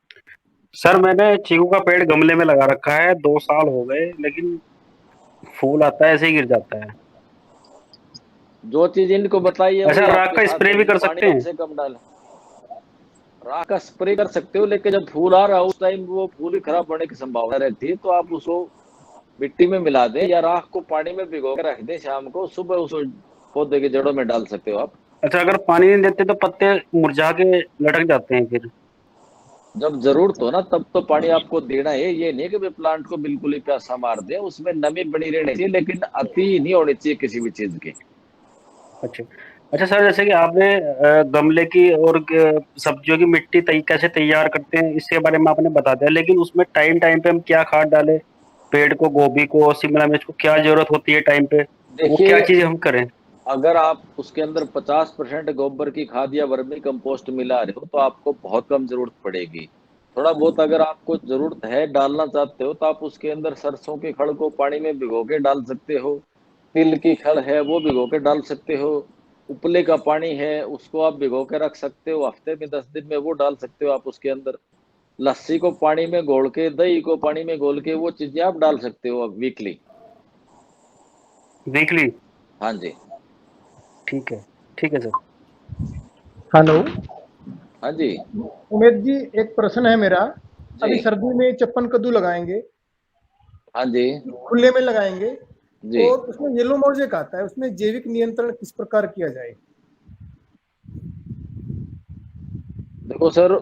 सर मैंने चीकू का पेड़ गमले में लगा रखा है, 2 साल हो गए, लेकिन फूल आता है ऐसे ही गिर जाता है। जो चीज इनको बताइए अच्छा, वही राख आपके का साथ स्प्रे है भी जी, कर पानी सकते कम हैं? से कम डालें। राख का स्प्रे कर सकते हो, लेकिन जब फूल आ रहा है उस टाइम वो फूल ही खराब होने की संभावना रहती है, तो आप उसको मिट्टी में मिला दें या राख को पानी में भिगो के रख दें, शाम को सुबह उस पौधे की जड़ों में डाल सकते हो आप। अच्छा, अगर पानी नहीं देते तो पत्ते मुरझा के लटक जाते हैं फिर? जब जरूरत हो ना तब तो पानी आपको देना है, ये नहीं कि भाई प्लांट को बिल्कुल ही प्यासा मार दे, उसमें नमी बनी रहनी चाहिए लेकिन अति नहीं होनी चाहिए किसी भी चीज की। अच्छा। अच्छा सर, जैसे कि आपने गमले की और सब्जियों की मिट्टी कैसे तैयार करते हैं इसके बारे में आपने बता दिया, लेकिन उसमें टाइम टाइम पे हम क्या खाद डालें? पेड़ को, गोभी को, शिमला मिर्च को क्या जरूरत होती है टाइम पे? वो क्या देखिए, चीज हम करें? अगर आप उसके अंदर 50% गोबर की खाद या वर्मी कंपोस्ट मिला रहे हो तो आपको बहुत कम जरूरत पड़ेगी। थोड़ा बहुत अगर आपको जरूरत है डालना चाहते हो तो आप उसके अंदर सरसों की खड़ को पानी में भिगो के डाल सकते हो, तिल की खड़ है वो भिगो के डाल सकते हो, उपले का पानी है उसको आप भिगो के रख सकते हो, हफ्ते में 10 दिन में वो डाल सकते हो आप उसके अंदर। लस्सी को पानी में घोल के, दही को पानी में घोल के, वो चीजें आप डाल सकते हो वीकली। वीकली? हाँ जी। ठीक है, ठीक है सर। हेलो। हाँ जी। उमेश जी, एक प्रश्न है मेरा। जी। अभी सर्दी में चप्पन कद्दू लगाएंगे, हाँ जी। खुले में लगाएंगे, जी। और उसमें येलो मोजेक आता है, उसमें जैविक नियंत्रण किस प्रकार किया जाए? देखो सर,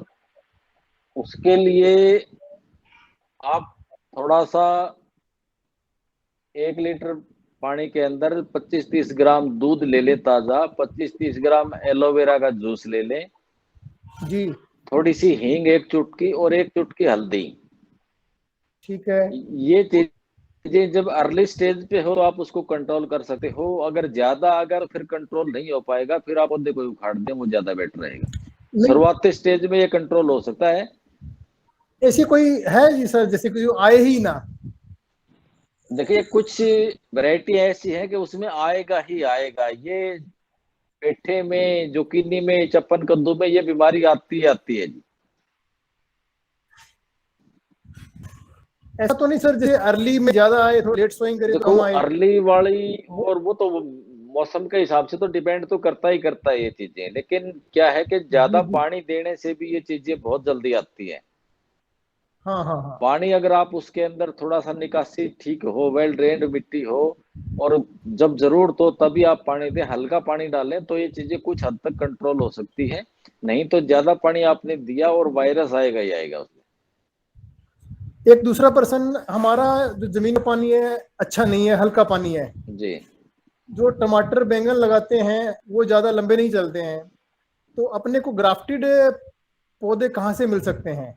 उसके लिए आप थोड़ा सा 1 लीटर पानी के अंदर 25-30 ग्राम दूध ले ले ताजा, 25-30 ग्राम एलोवेरा का जूस ले लें, जी थोड़ी सी हींग एक चुटकी और एक चुटकी हल्दी। ठीक है। ये चीजें जब अर्ली स्टेज पे हो तो आप उसको कंट्रोल कर सकते हो। अगर फिर कंट्रोल नहीं हो पाएगा, फिर आप पौधे को उखाड़ दें, वो ज्यादा बेटर रहेगा। नहीं, शुरुआती स्टेज में ये कंट्रोल हो सकता है। ऐसी कोई है जी सर, जैसे कि जो आए ही ना? देखिए, कुछ वैरायटी ऐसी है कि उसमें आएगा ही आएगा। ये पेठे में, जुकीनी में, चप्पन कद्दू में ये बीमारी आती ही आती है जी। ऐसा तो नहीं सर जैसे अर्ली में ज्यादा आए, थोड़ा लेट सोइंग करे तो देखो, कम आए? अर्ली वाली और वो तो मौसम के हिसाब से तो डिपेंड तो करता ही करता है ये चीजें। लेकिन क्या है कि ज्यादा जी। पानी देने से भी ये चीजें बहुत जल्दी आती है। हाँ हाँ हाँ। पानी अगर आप उसके अंदर थोड़ा सा निकासी ठीक हो, वेल ड्रेन्ड मिट्टी हो, और जब जरूरत हो तभी आप पानी दें, हल्का पानी डालें, तो ये चीजें कुछ हद तक कंट्रोल हो सकती है। नहीं तो ज्यादा पानी आपने दिया और वायरस आएगा ही आएगा उसमें। एक दूसरा पर्सन, हमारा जो जमीन का पानी है अच्छा नहीं है, हल्का पानी है। जी। जो टमाटर बैंगन लगाते हैं वो ज्यादा लंबे नहीं चलते हैं, तो अपने को ग्राफ्टेड पौधे कहाँ से मिल सकते हैं?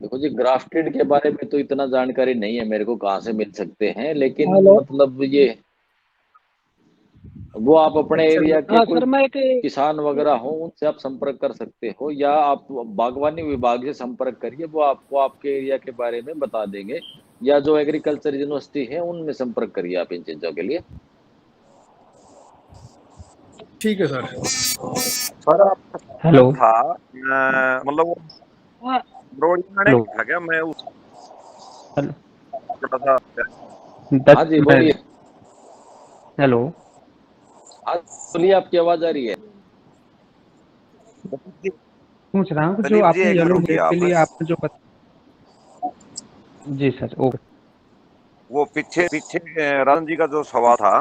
देखो जी, ग्राफ्टेड के बारे में तो इतना जानकारी नहीं है मेरे को कहाँ से मिल सकते हैं, लेकिन हेलो। मतलब ये वो आप अपने अच्छा एरिया के हाँ कोई सर, मैं एक किसान वगैरह हो, उनसे आप संपर्क कर सकते हो, या आप बागवानी विभाग से संपर्क करिए, वो आपको आपके एरिया के बारे में बता देंगे, या जो एग्रीकल्चर यूनिवर्सिटी है उनमें संपर्क करिए आप इन चीजों के लिए। ठीक है सर। सर आपका हेलो था मतलब वो हाँ, रोड में हेलो था क्या? मैं उस हेलो थोड़ा सा हाँ जी, मैं बोलिए। हेलो हाँ, बोलिए, आपकी आवाज आ रही है। पूछ रहा हूँ कि जो दलीप जी आपने एक मिनट येलो रुकिए मोजेक के आप। लिए आपने जो जी सर ओके। वो पीछे पीछे राजन जी का जो सवाल था,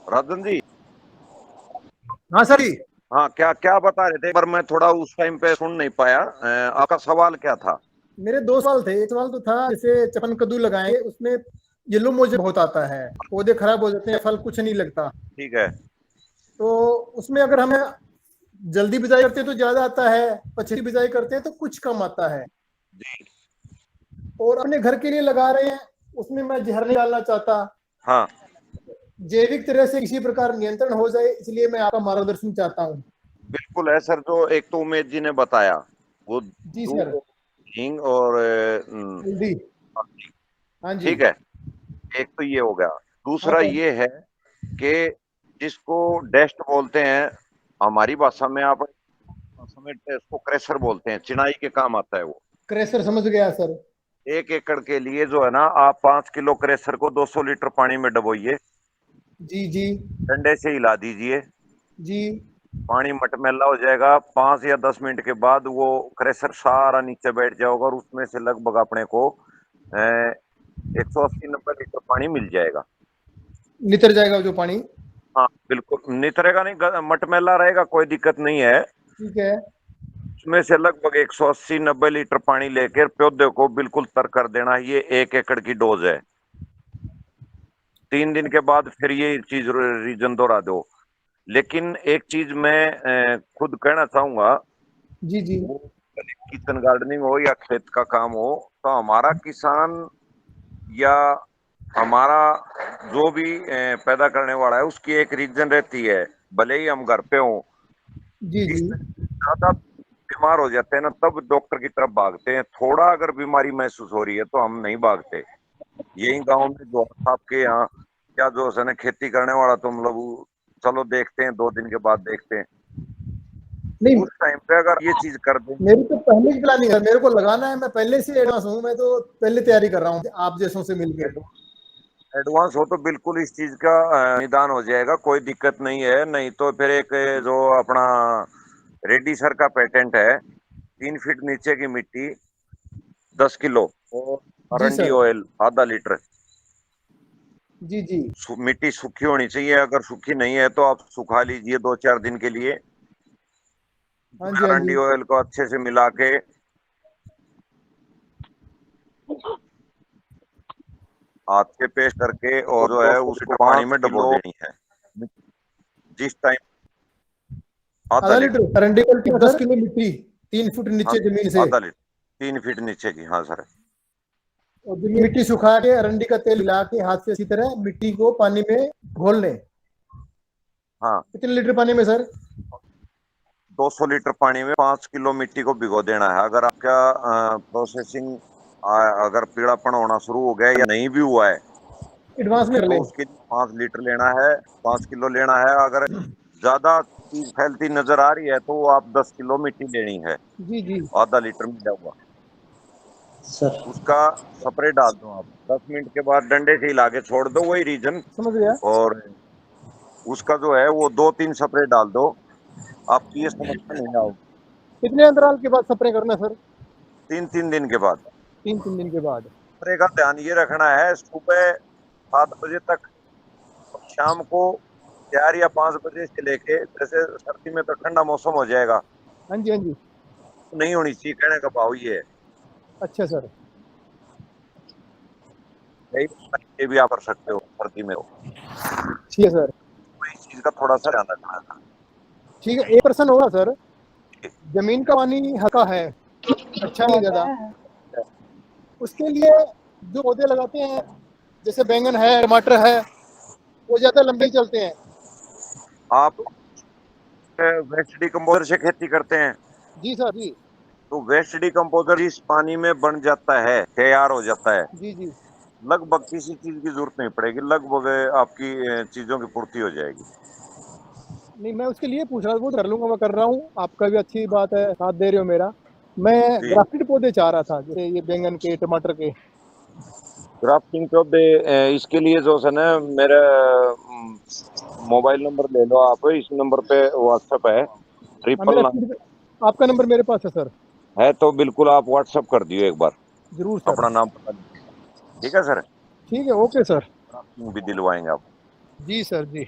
राजन जी हाँ सर जी। हाँ, क्या क्या बता रहे थे? पर मैं थोड़ा उस टाइम पे सुन नहीं पाया। आपका सवाल क्या था? मेरे दो सवाल थे। एक सवाल तो था जैसे चपन कद्दू लगाएंगे उसमें येलो मोजे बहुत आता है, पौधे खराब हो जाते हैं, फल कुछ नहीं लगता। ठीक है। तो उसमें अगर हमें जल्दी बिजाई करते हैं तो ज्यादा आता है, पछली बिजाई करते हैं तो कुछ कम आता है। जी और अपने घर के लिए लगा रहे हैं, उसमें मैं जहर नहीं डालना चाहता, हाँ, जैविक तरह से किसी प्रकार नियंत्रण हो जाए, इसलिए मैं आपका मार्गदर्शन चाहता हूँ। बिल्कुल है सर। जो एक तो उमेश जी ने बताया वो जी सर। दूध, हींग और जल्दी। हाँ जी। ठीक है, एक तो ये हो गया। हाँ दूसरा सर। ये है कि जिसको डेस्ट बोलते हैं, हमारी भाषा में, आप भाषा में इसको क्रेशर बोलते हैं, चिनाई के काम आता है वो। क्रेशर समझ गया सर। 1 एकड़ के लिए जो है ना, आप 5 किलो क्रेशर को 200 लीटर पानी में डबोइए, जी जी डंडे से हिला दीजिए, जी। पानी मटमैला हो जाएगा। 5 या 10 मिनट के बाद वो क्रेशर सारा नीचे बैठ जाएगा और उसमें से लगभग अपने को 180-90 लीटर पानी मिल जाएगा। नितर जाएगा जो पानी? हाँ बिल्कुल, नितरेगा नहीं, मटमैला रहेगा, कोई दिक्कत नहीं है। ठीक है। उसमें से लगभग 180-90 लीटर पानी लेकर पौधे को बिल्कुल तर कर देना। ये 1 एकड़ की डोज है। 3 दिन के बाद फिर ये चीज रीजन दोहरा दो। लेकिन एक चीज मैं खुद कहना चाहूंगा, जी जी। वो किचन गार्डनिंग हो या खेत का काम हो, तो हमारा किसान या हमारा जो भी पैदा करने वाला है, उसकी एक रीजन रहती है। भले ही हम घर पे हों, जी जिस जी। ज्यादा बीमार हो जाते हैं ना, तब डॉक्टर की तरफ भागते हैं। थोड़ा अगर बीमारी महसूस हो रही है तो हम नहीं भागते। यही गांव में जो आपके यहाँ क्या जो है ना, खेती करने वाला, तुम लोग चलो देखते हैं, 2 दिन के बाद देखते हैं। नहीं, उस टाइम पे अगर ये चीज कर दें, मेरी तो पहले की प्लानिंग है, मेरे को लगाना है, मैं पहले से एडवांस हूँ, मैं तो पहले तैयारी कर रहा हूँ आप जैसों से मिलके। एडवांस हो तो बिल्कुल इस चीज का निदान हो जाएगा, कोई दिक्कत नहीं है। नहीं तो फिर एक जो अपना रेड्डी सर का पेटेंट है, 3 फीट नीचे की मिट्टी 10 किलो और जी अरंडी सर। ऑयल आधा लीटर। जी जी। मिट्टी सूखी होनी चाहिए, अगर सूखी नहीं है तो आप सुखा लीजिए 2-4 दिन के लिए। हाँ उसमें जी हाँ अरंडी जी। ऑयल को अच्छे से मिला के हाथ से पेस्ट करके और जो है उसको पानी में डबो देनी है जिस टाइम आधा लीटर अरंडी क्वालिटी 10 किलो मिट्टी 3 फुट नीचे जमीन से, आधा लीटर 3 फीट नीचे की। हाँ सर। और मिट्टी सुखा के अरंडी का तेल मिला के हाथ से इसी तरह मिट्टी को पानी में घोल लें। हाँ। कितने लीटर पानी में सर? 200 लीटर पानी में 5 किलो मिट्टी को भिगो देना है। अगर आपका प्रोसेसिंग अगर पीलापन होना शुरू हो गया या नहीं भी हुआ है एडवांस में कर लें। तो उसके लिए 5 लीटर लेना है, 5 किलो लेना है। अगर ज्यादा चीज फैलती नजर आ रही है तो आप 10 किलो मिट्टी लेनी है। जी जी। आधा लीटर मिला हुआ सर उसका स्प्रे डाल दो आप। 10 मिनट के बाद डंडे से हिला के छोड़ दो वही रीजन, समझ गया। और उसका जो है वो 2-3 स्प्रे डाल दो, आपकी ये समस्या नहीं आओगी। कितने अंतराल के बाद स्प्रे करना सर? 3-3 दिन के बाद। 3 दिन के बाद। स्प्रे का ध्यान ये रखना है, सुबह 7 बजे तक, शाम को 4 या 5 बजे से लेके, जैसे सर्दी में तो ठंडा मौसम हो जाएगा, हाँ जी हाँ जी। नहीं होनी चाहिए, कहने का भाव ये है। अच्छा सर। ये भी आप कर सकते हो सर्दी में हो, ठीक है सर। इस चीज का थोड़ा सा ध्यान रखना है। ठीक है, 1% होगा सर। जमीन का पानी हल्का है, अच्छा नहीं ज्यादा, उसके लिए जो पौधे लगाते हैं जैसे बैंगन है, टमाटर है, वो ज्यादा लंबे चलते हैं। आप वेस्ट डिकम्पोजर से खेती करते हैं? जी सर जी। तो वेस्ट डिकम्पोजर इस पानी में बन जाता है, तैयार हो जाता है। जी जी। लगभग किसी चीज की जरूरत नहीं पड़ेगी, लगभग आपकी चीजों की पूर्ति हो जाएगी। नहीं, मैं उसके लिए पूछ रहा था, वो कर लूंगा, मैं कर रहा हूँ। आपका भी अच्छी बात है, साथ दे रहे हो मेरा। मैं ग्राफ्टेड पौधे चाह रहा था, जैसे ये बैंगन के, टमाटर के। ग्राफ्टिंग पौधे इसके लिए जो है ना, मेरा मोबाइल नंबर ले लो आप, इस नंबर पे व्हाट्सएप है, आपका नंबर मेरे पास है सर। है तो बिल्कुल आप व्हाट्सएप कर दियो एक बार, जरूर सर। अपना नाम पता दीजिए। ठीक है सर। ठीक है, ओके सर। ग्राफ्टिंग भी दिलवाएंगे आप। जी सर जी।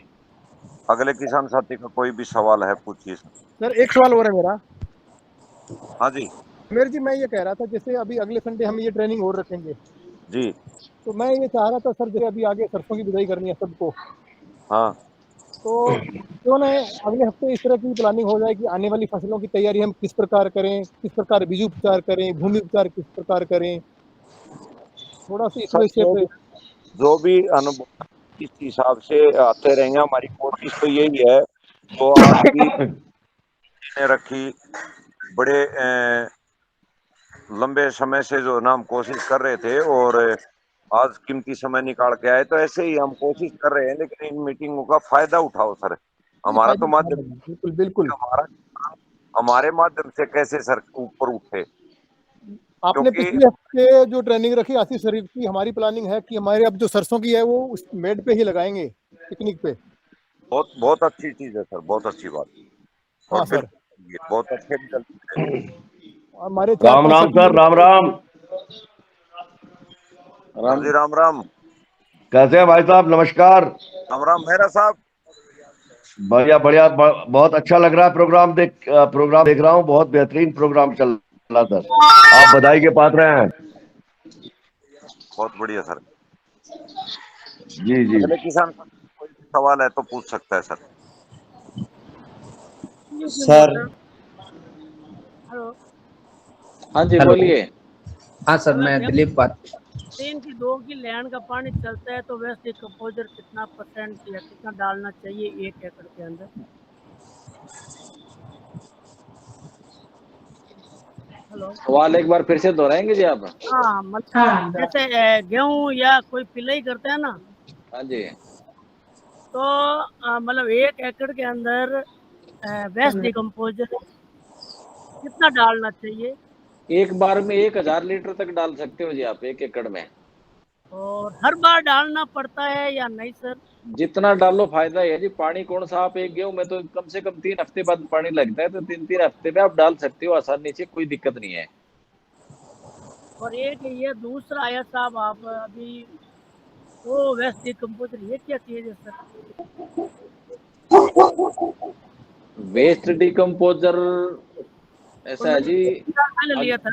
अगले किसान साथी का कोई भी सवाल है पूछिए सर। एक सवाल और है मेरा। हाँ जी। मेरे जी, मैं ये कह रहा था, जैसे अभी अगले संडे हम ये ट्रेनिंग और रखेंगे जी। तो मैं ये चाह रहा था सर, जैसे अभी आगे सरसों की बिजाई करनी है सबको, हाँ। तो क्यों ना अगले हफ्ते इस तरह की प्लानिंग हो जाए कि आने वाली फसलों की तैयारी हम किस प्रकार करें, किस प्रकार बीज उपचार करें, भूमि उपचार किस प्रकार करें, थोड़ा सा इस विषय पे। जो भी अनुभव इस हिसाब से आते रहेंगे। हमारी कोशिश तो यही है, जो आपकी ने रखी, बड़े लंबे समय से जो ना हम कोशिश कर रहे थे और आज कीमती समय निकाल के आए, तो ऐसे ही हम कोशिश कर रहे हैं, लेकिन इन मीटिंगों का फायदा उठाओ सर। हमारा तो माध्यम, बिल्कुल बिल्कुल। हमारे माध्यम से कैसे सर ऊपर उठे। आपने पिछले हफ्ते जो ट्रेनिंग रखी आशीष शरीफ की, हमारी प्लानिंग है कि हमारे अब जो सरसों की है वो उस मेड पे ही लगाएंगे, पिकनिक पे। बहुत बहुत अच्छी चीज है सर, बहुत अच्छी बात। हाँ सर। बहुत अच्छे रिजल्ट। हमारे राम राम सर, राम राम। राम जी, राम राम। कैसे हैं भाई साहब? नमस्कार। राम राम मेहरा साहब। बढ़िया बढ़िया, बहुत अच्छा लग रहा है प्रोग्राम देख रहा हूँ। बहुत बेहतरीन प्रोग्राम चल रहा सर, आप बधाई के पात्र हैं। बहुत बढ़िया सर। जी जी। अगले किसान कोई सवाल है तो पूछ सकता है सर। सर। हेलो। हाँ जी बोलिए। हाँ सर, मैं दिलीप बात। 3 की 2 की लैंड का पानी चलता है तो वेस्ट डिकम्पोजर कितना परसेंट या कितना डालना चाहिए 1 एकड़ के अंदर? हेलो। सवाल एक बार फिर से दोहराएंगे जी आप? हाँ, मतलब जैसे गेहूं या कोई पिलाई करते हैं ना। हाँ जी। तो मतलब 1 एकड़ के अंदर वेस्ट डिकम्पोजर कितना डालना चाहिए? एक बार में 1000 लीटर तक डाल सकते हो जी आप 1 एकड़ में। और हर बार डालना पड़ता है या नहीं सर? जितना डालो फायदा है जी। पानी कौन सा, आप एक गेहूं में तो कम से कम 3 हफ्ते बाद पानी लगता है, तो 3-3 हफ्ते में आप डाल सकते हो आसानी से, कोई दिक्कत नहीं है। और एक ये दूसरा आया साहब, आप अभी वो वेस्ट डिकम्पोजर ये क्या चीज है सर? वेस्ट डिकम्पोजर ऐसा है जी, मैंने लिया था।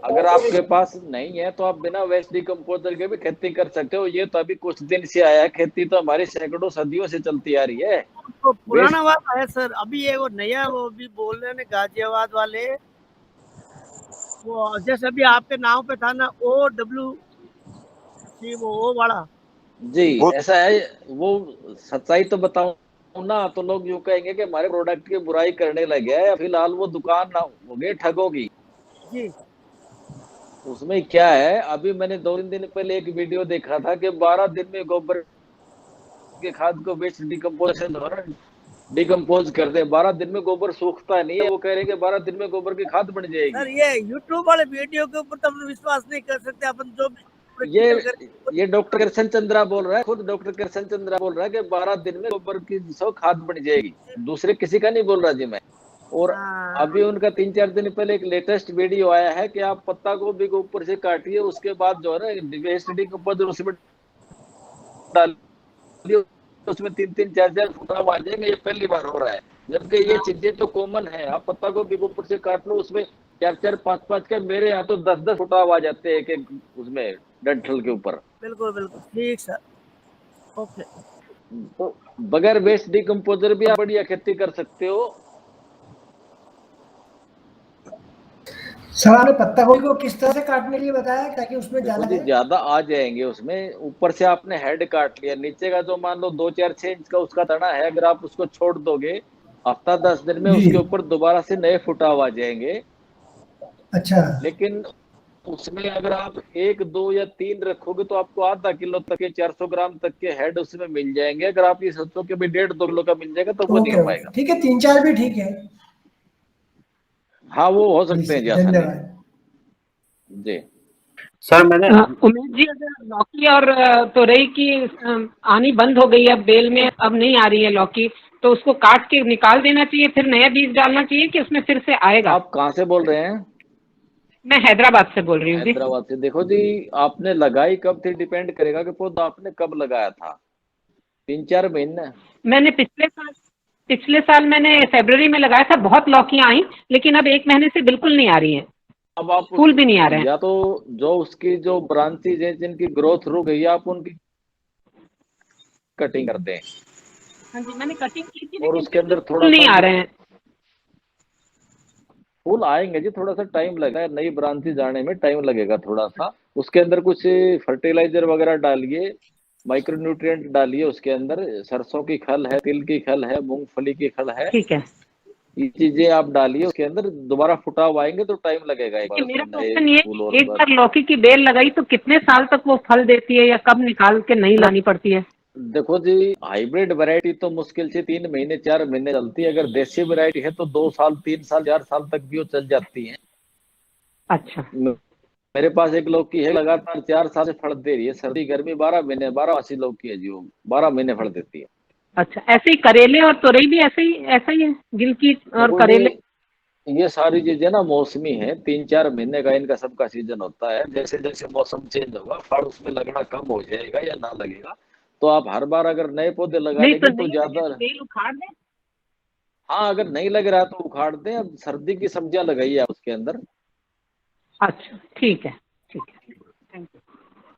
अगर आपके पास नहीं है तो आप बिना वेस्ट डिकम्पोजर के भी खेती कर सकते हो। ये तो अभी कुछ दिन से आया है, खेती तो हमारी सैकड़ों सदियों से चलती आ रही है। तो पुराना वाला है सर, अभी ये वो नया वो भी बोल रहे हैं गाजियाबाद वाले, वो जैसे अभी आपके नाम पे था ना OWC, वो वाला जी ऐसा है। वो सच्चाई तो बताऊं ना तो लोग यूं कहेंगे कि हमारे प्रोडक्ट की बुराई करने लगे हैं। फिलहाल वो दुकान ना हो गई ठगों की जी। उसमें क्या है, अभी मैंने 2-3 दिन पहले एक वीडियो देखा था कि 12 दिन में गोबर के खाद को वेस्ट डिकम्पोजिशन द्वारा डिकम्पोज कर दे। 12 दिन में गोबर सूखता नहीं है। वो कह रहे हैं कि 12 दिन में गोबर की खाद बन जाएगी। सर ये यूट्यूब वाले वीडियो के ऊपर तो हम विश्वास नहीं कर सकते अपन, जो ये डॉक्टर कृष्ण चंद्रा बोल रहा है, खुद डॉक्टर कृष्ण चंद्रा बोल रहा है कि 12 दिन में गोबर की खाद बन जाएगी। दूसरे किसी का नहीं बोल रहा जी मैं। और अभी उनका 3-4 दिन पहले एक लेटेस्ट वीडियो आया है कि आप पत्ता गोभी को ऊपर से काटिए, उसके बाद जो है ना वेस्ट डिकम्पोजर उसमें डालिए, उसमें 3-3, 4-4 फुटाव आ जाएंगे। ये पहली बार हो रहा है, जबकि ये चीजें तो कॉमन है। आप पत्ता गोभी को ऊपर से काट लो, उसमें 4-4, 5-5 के, मेरे यहाँ तो 10-10 फुटाव आ जाते हैं एक उसमें डंठल के ऊपर। बिल्कुल बिल्कुल ठीक सर, ओके। तो बगैर वेस्ट डिकम्पोजर भी आप बढ़िया खेती कर सकते हो। सर आपने पत्ता गोभी को किस तरह से काटने के लिए बताया ताकि उसमें ज्यादा आ जाएंगे उसमें। ऊपर से आपने हेड काट लिया, नीचे का जो मान लो 2-4-6 इंच का उसका तना है, अगर आप उसको छोड़ दोगे हफ्ता 10 दिन में उसके ऊपर दोबारा से नए फुटाव आ जाएंगे। अच्छा। लेकिन उसमें अगर आप 1, 2 या 3 रखोगे तो आपको आधा किलो तक के 400 ग्राम तक के हेड उसमें मिल जाएंगे। अगर आप ये सोचो कि भाई 1.5-2 किलो का मिल जाएगा तो वो नहीं हो पाएगा। ठीक है, 3-4 भी ठीक है। हाँ वो हो सकते हैं। धन्यवाद जी सर। मैंने उमेश जी, अगर लौकी और तोरई की आनी बंद हो गई है बेल में, अब नहीं आ रही है लौकी, तो उसको काट के निकाल देना चाहिए, फिर नया बीज डालना चाहिए कि उसमें फिर से आएगा? आप कहाँ से बोल रहे हैं? मैं हैदराबाद से बोल रही हूँ। हैदराबाद से। देखो जी, आपने लगाई कब थी डिपेंड करेगा कि पौधा आपने कब लगाया था। 3-4 महीने। मैंने पिछले साल मैंने फरवरी में लगाया था, बहुत लौकियां आई, लेकिन अब 1 महीने से बिल्कुल नहीं आ रही हैं। अब आप फूल भी नहीं आ रहे हैं। या तो जो उसकी जो ब्रांचेज है जिनकी ग्रोथ रुक गई, आप उनकी कटिंग करते हैं। हाँ जी, मैंने कटिंग की थी, और उसके अंदर थोड़ा नहीं आ रहे हैं। फूल आएंगे जी, थोड़ा सा टाइम लगेगा, नई ब्रांचेज आने में टाइम लगेगा थोड़ा सा। उसके अंदर कुछ फर्टिलाइजर वगैरह डालिए, माइक्रो न्यूट्रिएंट डालिए उसके अंदर। सरसों की खल है, तिल की खल है, मूंगफली की खल है, ठीक है। ये चीजें आप डालिए उसके अंदर। दोबारा फुटाव आएंगे तो टाइम लगेगा। मेरा क्वेश्चन ये, एक बार लौकी की बेल लगाई तो कितने साल तक वो फल देती है, या कब निकाल के नहीं लानी पड़ती है? देखो जी, हाइब्रिड वैरायटी तो मुश्किल से 3 महीने 4 महीने चलती है। अगर देसी वैरायटी है तो 2 साल 3 साल 4 साल तक भी वो चल जाती है। अच्छा। मेरे पास एक लौकी है, लगातार 4 साल से फल दे रही है। सर्दी गर्मी 12 महीने, 12 लौकी है जी, वो 12 महीने फल देती है। अच्छा, ऐसे ही करेले और तोरई भी ऐसा ही है, गिलकी और करेले? ये सारी चीजें ना मौसमी है, 3-4 महीने का इनका सबका सीजन होता है। जैसे जैसे मौसम चेंज होगा फल उसमें लगना कम हो जाएगा या ना लगेगा। तो आप हर बार अगर नए पौधे लगाएंगे तो ज्यादा। बेल उखाड़ दें? हाँ, अगर नहीं लग रहा तो उखाड़ दें। अब सर्दी की सब्जियां लगाइए आप उसके अंदर। अच्छा, ठीक है, ठीक है, थैंक यू।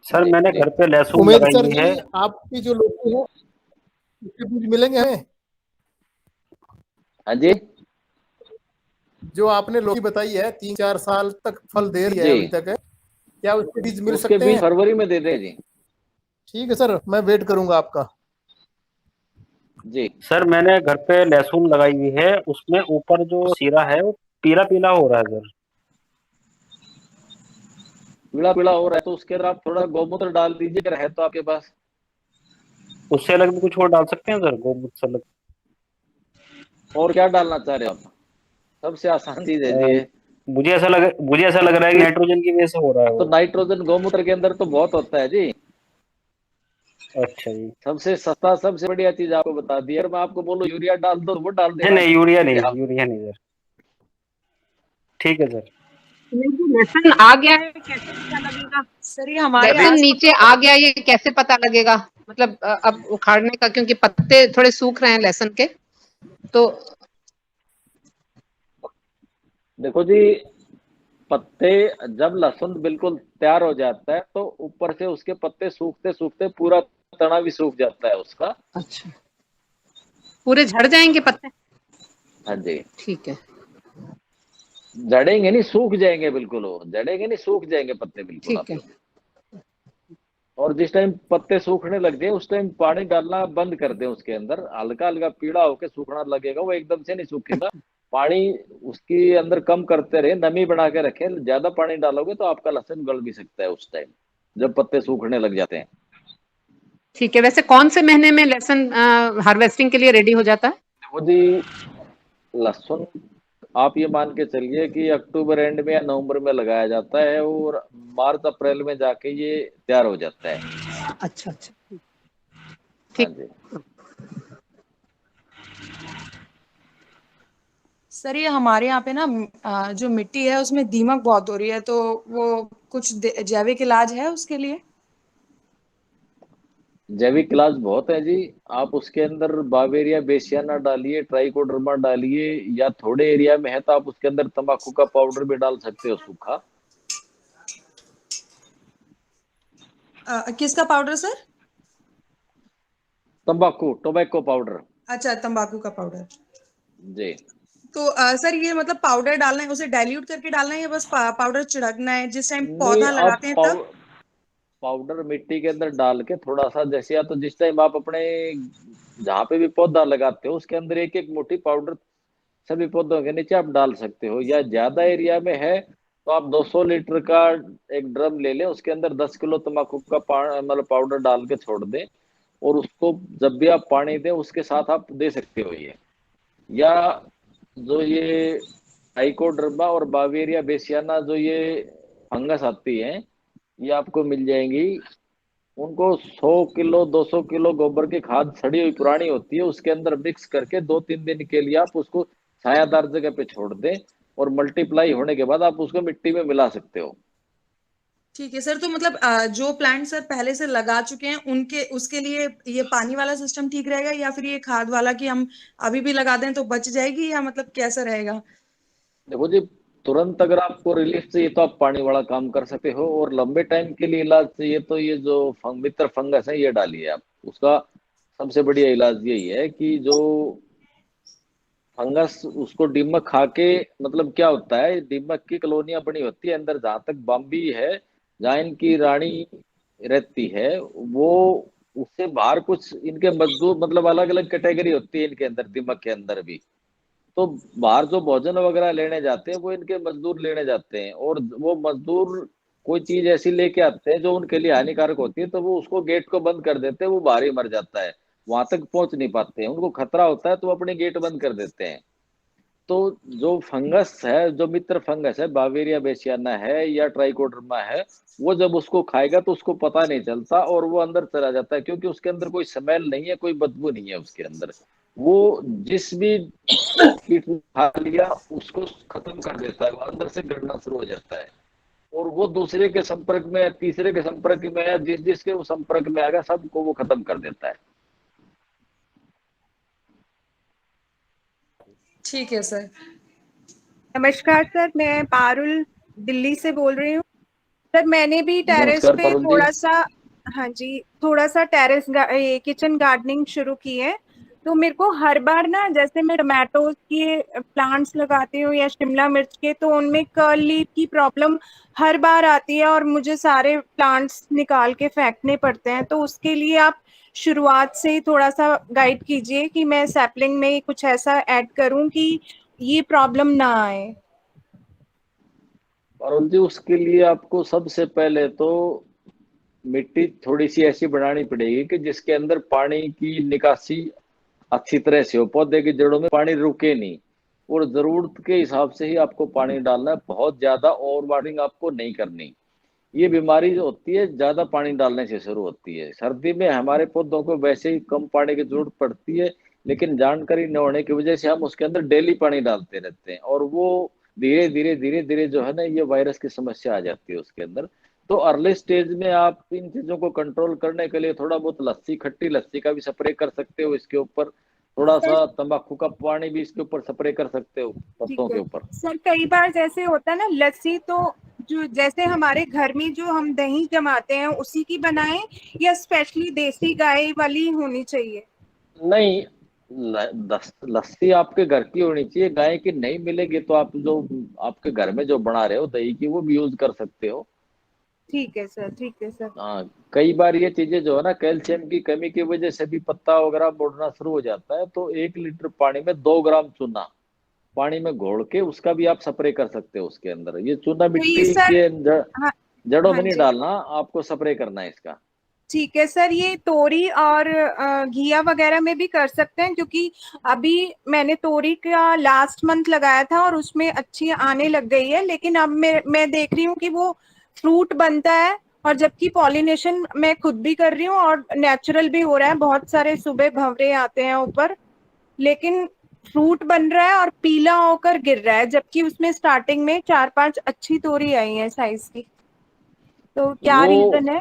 सर मैंने घर पे लहसुन उमेश लगाई सर है। जी, आपकी जो लौकी है उसके बीज मिलेंगे हमें? हाँ जी, जो आपने लौकी बताई है 3-4 साल तक फल दे रही है अभी तक है, क्या उसके बीज मिल उसके सकते बीज हैं? फरवरी में दे दें जी। ठीक है सर, मैं वेट करूंगा आपका। जी सर मैंने घर पे लहसुन लगाई हुई है, उसमें ऊपर जो सीरा है वो पीला पीला हो रहा है सर। पीला पीला हो रहा है तो उसके अंदर आप थोड़ा गौमूत्र डाल दीजिए अगर है तो आपके पास। उससे अलग भी कुछ और डाल सकते हैं सर, गोमूत्र से अलग? और क्या डालना चाह रहे हो आप? सबसे आसान चीज है जी। मुझे ऐसा लग रहा है कि नाइट्रोजन की वजह से हो रहा है तो वो। नाइट्रोजन गौमूत्र के अंदर तो बहुत होता है जी। अच्छा जी। सबसे सस्ता सबसे बढ़िया चीज आपको बता दी। अगर मैं आपको बोलूं यूरिया डाल दो, वो डाल देना। नहीं यूरिया नहीं सर। ठीक है सर। लहसुन आ गया है, कैसे पता लगेगा? सर ये हमारे लहसुन नीचे आ गया, ये कैसे पता लगेगा? मतलब अब उखाड़ने का, क्योंकि पत्ते थोड़े सूख रहे हैं लहसुन के, तो देखो जी, पत्ते, जब लहसुन बिल्कुल तैयार हो जाता है तो ऊपर से उसके पत्ते सूखते सूखते पूरा तना भी सूख जाता है उसका। अच्छा, पूरे झड़ जाएंगे पत्ते? हाँ जी, ठीक है, जड़ेंगे नहीं, सूख जाएंगे बिल्कुल, वो जड़ेंगे नहीं, सूख जाएंगे पत्ते बिल्कुल ठीक है। आपके। और जिस टाइम पत्ते सूखने लग जाए उस टाइम पानी डालना बंद कर दें उसके अंदर, हल्का हल्का पीला होके सूखना लगेगा, वो एकदम से नहीं सूखेगा। पानी उसके अंदर कम करते रहे, नमी बना के रखें। ज्यादा पानी डालोगे तो आपका लहसुन गल भी सकता है उस टाइम, जब पत्ते सूखने लग जाते हैं। ठीक है, वैसे कौन से महीने में लहसुन हार्वेस्टिंग के लिए रेडी हो जाता है? देखो जी, लहसुन आप ये मान के चलिए कि अक्टूबर एंड में या नवंबर में लगाया जाता है और मार्च अप्रैल में जाके ये तैयार हो जाता है। अच्छा अच्छा, हाँ ठीक। जी। सर ये हमारे यहाँ पे ना जो मिट्टी है उसमें दीमक बहुत हो रही है, तो वो कुछ जैविक इलाज है उसके लिए? जैविक इलाज बहुत है जी। आप उसके अंदर बावेरिया बेसियाना डालिए, ट्राइकोडर्मा डालिए, या थोड़े एरिया में है तो आप उसके अंदर तंबाकू का पाउडर भी डाल सकते हो, सूखा। किसका पाउडर सर? तंबाकू, टोबैको पाउडर। अच्छा, तंबाकू का पाउडर। जी। तो सर ये मतलब पाउडर डालना है, उसे डाइल्यूट करके डालना है या बस पाउडर छिड़कना है जिस टाइम नहीं, पौधा आप लगाते हैं तब? पाउडर मिट्टी के अंदर डाल के थोड़ा सा, जैसे या तो जिस टाइम आप अपने जहाँ पे भी पौधा लगाते हो उसके अंदर एक एक मुट्ठी पाउडर सभी पौधों के नीचे आप डाल सकते हो। या ज्यादा एरिया में है तो आप 200 लीटर का एक ड्रम ले लें, उसके अंदर 10 किलो तंबाकू का मतलब पाउडर डाल के छोड़ दें, और उसको जब भी आप पानी दें उसके साथ आप दे सकते हो ये। या जो ये ट्राइकोडर्मा और बावेरिया बेसियाना जो ये फंगस आती है, ये आपको मिल जाएंगी। उनको 100 किलो 200 किलो गोबर की खाद सड़ी हुई पुरानी होती है उसके अंदर मिक्स करके 2-3 दिन के लिए आप उसको छायादार जगह पे छोड़ दें, और मल्टीप्लाई होने के बाद आप उसको मिट्टी में मिला सकते हो। ठीक है सर, तो मतलब जो प्लांट सर पहले से लगा चुके हैं उनके उसके लिए ये पानी वाला सिस्टम ठीक रहेगा, या फिर ये खाद वाला कि हम अभी भी लगा दें तो बच जाएगी, या मतलब कैसा रहेगा? देखो जी, तुरंत अगर आपको रिलीफ चाहिए तो आप पानी वाला काम कर सकते हो, और लंबे टाइम के लिए इलाज चाहिए तो ये जो मित्र फंगस है ये डालिए आप। उसका सबसे बढ़िया इलाज यही है कि जो फंगस उसको दीमक खा के, मतलब क्या होता है, दीमक की कॉलोनियां बनी होती है अंदर, जहां तक बाम्बी है, जहाँ इनकी रानी रहती है, वो उससे बाहर कुछ इनके मजदूर, मतलब अलग अलग कैटेगरी होती है इनके अंदर, दीमक के अंदर भी। तो बाहर जो भोजन वगैरह लेने जाते हैं वो इनके मजदूर लेने जाते हैं, और वो मजदूर कोई चीज ऐसी लेके आते हैं जो उनके लिए हानिकारक होती है, तो वो उसको गेट को बंद कर देते हैं, वो बाहर ही मर जाता है, वहां तक पहुंच नहीं पाते हैं, उनको खतरा होता है तो वो अपने गेट बंद कर देते हैं। तो जो फंगस है, जो मित्र फंगस है, बावेरिया बेसियाना है या ट्राइकोडर्मा है, वो जब उसको खाएगा तो उसको पता नहीं चलता और वो अंदर चला जाता है, क्योंकि उसके अंदर कोई स्मेल नहीं है, कोई बदबू नहीं है उसके अंदर। वो जिस भी कीट ने खा लिया उसको खत्म कर देता है, वो अंदर से गिरना शुरू हो जाता है, और वो दूसरे के संपर्क में, तीसरे के संपर्क में, या जिस जिसके वो संपर्क में आएगा सबको वो खत्म कर देता है। ठीक है सर। नमस्कार सर, मैं पारुल दिल्ली से बोल रही हूँ। सर मैंने भी टेरेस नमस्कार पे पारुल जी। थोड़ा सा, हाँ जी, थोड़ा सा टेरेस किचन गार्डनिंग शुरू की है। तो मेरे को हर बार ना, जैसे मैं टमाटोज के प्लांट्स लगाती हूँ या शिमला मिर्च के, तो उनमें कर्ल लीफ की प्रॉब्लम हर बार आती है और मुझे सारे प्लांट्स निकाल के फेंकने पड़ते हैं। तो उसके लिए आप शुरुआत से ही थोड़ा सा गाइड कीजिए कि मैं सैपलिंग में कुछ ऐसा ऐड करूं कि ये प्रॉब्लम ना आए। पारुल जी, उसके लिए आपको सबसे पहले तो मिट्टी थोड़ी सी ऐसी बनानी पड़ेगी कि जिसके अंदर पानी की निकासी अच्छी तरह से हो, पौधे की जड़ों में पानी रुके नहीं, और जरूरत के हिसाब से ही आपको पानी डालना है, बहुत ज्यादा ओवर वाटरिंग आपको नहीं करनी। ये बीमारी जो होती है ज्यादा पानी डालने से शुरू होती है। सर्दी में हमारे पौधों को वैसे ही कम पानी की जरूरत पड़ती है, लेकिन जानकारी न होने की वजह से हम उसके अंदर डेली पानी डालते रहते हैं, और वो धीरे धीरे जो है ना, ये वायरस की समस्या आ जाती है उसके अंदर। तो अर्ली स्टेज में आप इन चीजों को कंट्रोल करने के लिए थोड़ा बहुत लस्सी, खट्टी लस्सी का भी स्प्रे कर सकते हो इसके ऊपर, थोड़ा सा तंबाकू का पानी भी इसके ऊपर स्प्रे कर सकते हो पत्तों ठीक के है ऊपर। सर, कई बार जैसे होता है ना लस्सी, तो जो जैसे हमारे घर में जो हम दही जमाते हैं उसी की बनाएं या स्पेशली देसी गाय वाली होनी चाहिए? नहीं, लस्सी आपके घर की होनी चाहिए, गाय की नहीं मिलेगी तो आप जो आपके घर में जो बना रहे हो दही की वो भी यूज कर सकते हो। ठीक है सर, ठीक है सर। हाँ, कई बार ये चीजें जो है ना कैल्शियम की कमी की वजह से भी पत्ता वगैरह मुड़ना शुरू हो जाता है, तो 1 लीटर पानी में 2 ग्राम चूना पानी में घोल के उसका भी आप स्प्रे कर सकते हो उसके अंदर। ये चूना तो ये मिट्टी सर, के हाँ जड़ों हाँ में नहीं जी, डालना, आपको स्प्रे करना है इसका। ठीक है सर। ये तोरी और घिया वगैरह में भी कर सकते हैं, क्योंकि अभी मैंने तोरी का लास्ट मंथ लगाया था और उसमें अच्छी आने लग गई है, लेकिन अब मैं देख रही हूँ कि वो फ्रूट बनता है, और जबकि पॉलिनेशन मैं खुद भी कर रही हूँ और नेचुरल भी हो रहा है, बहुत सारे सुबह भंवरे आते हैं ऊपर, लेकिन फ्रूट बन रहा है और पीला होकर गिर रहा है, जबकि उसमें स्टार्टिंग में 4-5 अच्छी तोरी आई है साइज की। तो क्या वो रीजन है?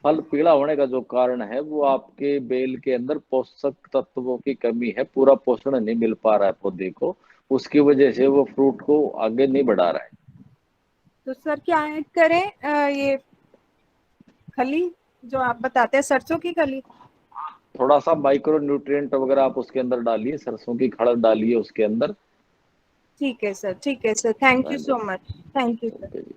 फल पीला होने का जो कारण है वो आपके बेल के अंदर पोषक तत्वों की कमी है, पूरा पोषण नहीं मिल पा रहा है पौधे को, उसकी वजह से वो फ्रूट को आगे नहीं बढ़ा रहा है। तो सर क्या ऐड करें? ये खली जो आप बताते हैं, सरसों की खली? थोड़ा सा माइक्रो न्यूट्रिएंट वगैरह आप उसके अंदर डालिए, सरसों की खड़ डालिए उसके अंदर। ठीक है सर, ठीक है सर, थैंक हाँ यू जी, so much, thank you sir. Okay जी।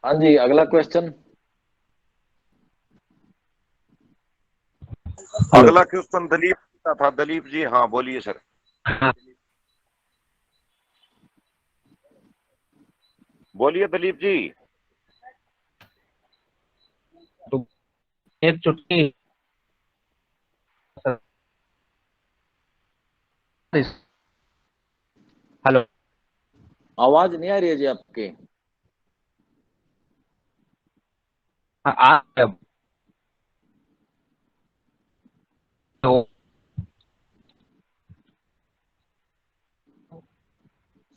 हाँ जी, अगला क्वेश्चन। अगला क्वेश्चन दलीप का था। दलीप जी, हाँ बोलिए सर। बोलिए दलीप जी। तो एक चुटकी हेलो, आवाज नहीं आ रही है जी आपकी। आ तो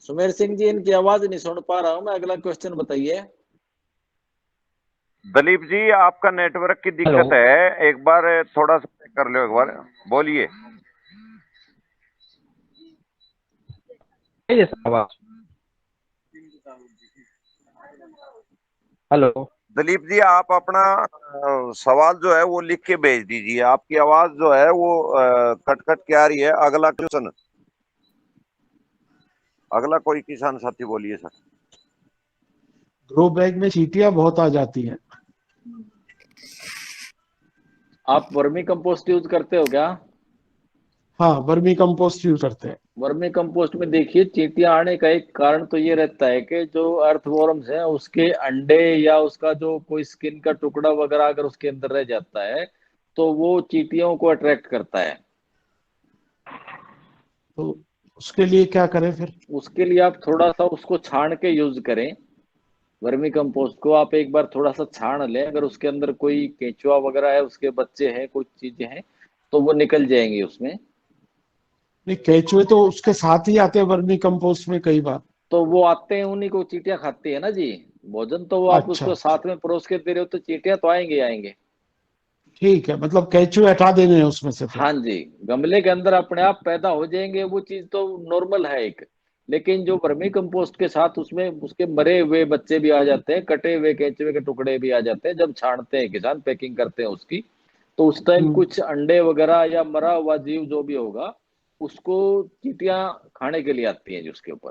सुमेर सिंह जी, इनकी आवाज नहीं सुन पा रहा हूं मैं, अगला क्वेश्चन बताइए। दलीप जी, आपका नेटवर्क की हेलो, दिक्कत है, एक बार थोड़ा सा चेक कर लो, एक बार बोलिए। आवाज। हेलो, दलीप जी, आप अपना सवाल जो है वो लिख के भेज दीजिए। आपकी आवाज जो है वो कट कट के आ रही है। अगला क्वेश्चन, अगला कोई किसान साथी बोलिए सर। ग्रो बैग में चींटियां बहुत आ जाती हैं। आप वर्मी कंपोस्ट यूज करते हो क्या? हाँ, वर्मी कंपोस्ट यूज करते हैं। वर्मी कंपोस्ट में देखिए, चींटियां आने का एक कारण तो ये रहता है कि जो अर्थवॉर्म्स है उसके अंडे या उसका जो कोई स्किन का टुकड़ा वगैरह अगर उसके अंदर रह जाता है तो वो चींटियों को अट्रैक्ट करता है। तो उसके लिए क्या करें फिर? उसके लिए आप थोड़ा सा उसको छान के यूज करें। वर्मी कंपोस्ट को आप एक बार थोड़ा सा छान लें, अगर उसके अंदर कोई केंचुआ वगैरह है, उसके बच्चे हैं, कुछ चीजें हैं, तो वो निकल जाएंगी उसमें। नहीं, केंचुए तो उसके साथ ही आते हैं वर्मी कंपोस्ट में कई बार। तो वो आते हैं, उन्हीं को चींटियां खाती है ना जी। भोजन तो वो आप अच्छा उसको अच्छा, साथ में परोस के दे रहे हो, तो चींटियां तो आएंगे आएंगे। ठीक है, मतलब केंचुए हटा देने हैं उसमें से फिर। हाँ जी, गमले के अंदर अपने आप पैदा हो जाएंगे, वो चीज तो नॉर्मल है एक। लेकिन जो वर्मी कंपोस्ट के साथ उसमें उसके मरे हुए बच्चे भी आ जाते हैं, कटे हुए केंचुए के टुकड़े भी आ जाते हैं, जब छानते हैं किसान, पैकिंग करते हैं उसकी, तो उस टाइम कुछ अंडे वगैरह या मरा हुआ जीव जो भी होगा उसको चींटियां खाने के लिए आती हैं जी उसके ऊपर।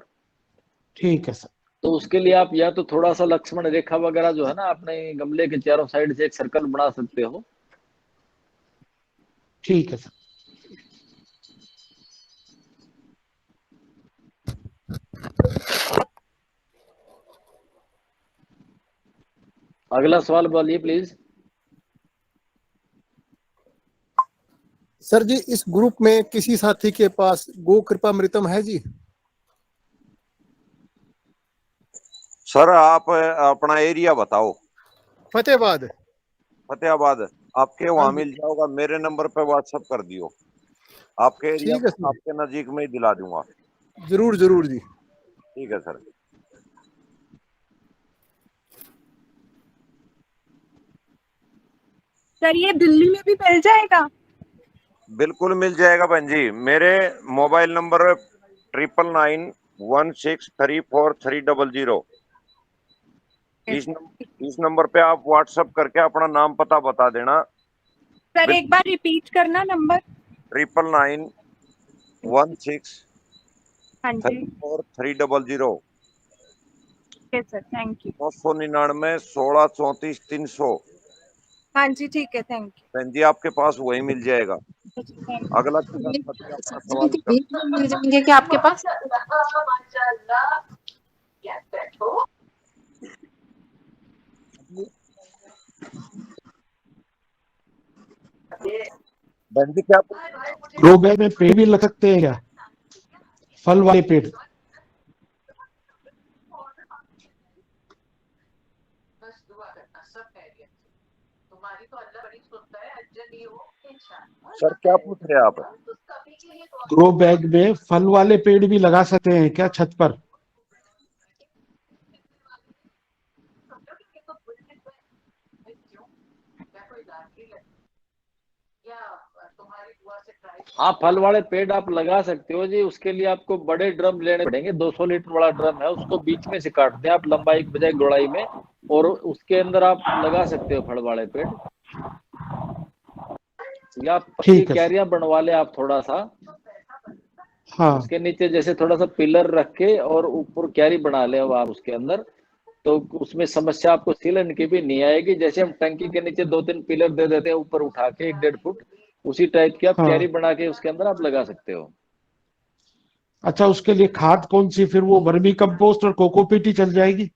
ठीक है सर। तो उसके लिए आप या तो थोड़ा सा लक्ष्मण रेखा वगैरह जो है ना, अपने गमले के चारों साइड से एक सर्कल बना सकते हो। ठीक है सर। अगला सवाल बोलिए प्लीज। सर जी, इस ग्रुप में किसी साथी के पास गो कृपामृतम है जी? सर आप अपना एरिया बताओ। फतेहाबाद। फतेहाबाद, आपके हाँ वहां जी, मिल जाओगा। मेरे नंबर पे व्हाट्सएप कर दियो। आपके एरिया ठीक है में सर, आपके नजदीक में ही दिला दूंगा। जरूर जरूर जी। ठीक है सर। सर ये दिल्ली में भी मिल जाएगा? बिल्कुल मिल जाएगा बहन जी। मेरे मोबाइल नंबर 9991634300 इस नंबर पे आप व्हाट्सएप करके अपना नाम पता बता देना। सर एक बार रिपीट करना number. 9991634300। Okay sir, thank you. 999 16 34 300। हाँ जी ठीक है, थैंक यू। बहन जी आपके पास वही मिल जाएगा। अगला किसान साथी अपना सवाल कर। मिल जाएंगे क्या आपके पास? बहन जी क्या ग्रो बैग में पेड़ भी लग सकते हैं क्या, फल वाले पेड़? सर क्या पूछ रहे हैं आप? ग्रो बैग में फल वाले पेड़ भी लगा सकते हैं क्या छत पर? हाँ, फल वाले पेड़ आप लगा सकते हो जी। उसके लिए आपको बड़े ड्रम लेने पड़ेंगे। 200 लीटर वाला ड्रम है, उसको बीच में से काट दें आप लंबाई के बजाय गोलाई में, और उसके अंदर आप लगा सकते हो फल वाले पेड़। या पक्की क्यारियां बनवा ले आप थोड़ा सा। हाँ। उसके नीचे जैसे थोड़ा सा पिलर रख के और ऊपर क्यारी बना ले अब आप उसके अंदर, तो उसमें समस्या आपको सीलन की भी नहीं आएगी। जैसे हम टंकी के नीचे 2-3 पिलर दे देते हैं ऊपर उठा के 1-1.5 फुट, उसी टाइप की आप हाँ। क्यारी बना के उसके अंदर आप लगा सकते हो। अच्छा, उसके लिए खाद कौन सी, फिर वो वर्मी कंपोस्ट और कोकोपीट ही चल जाएगी?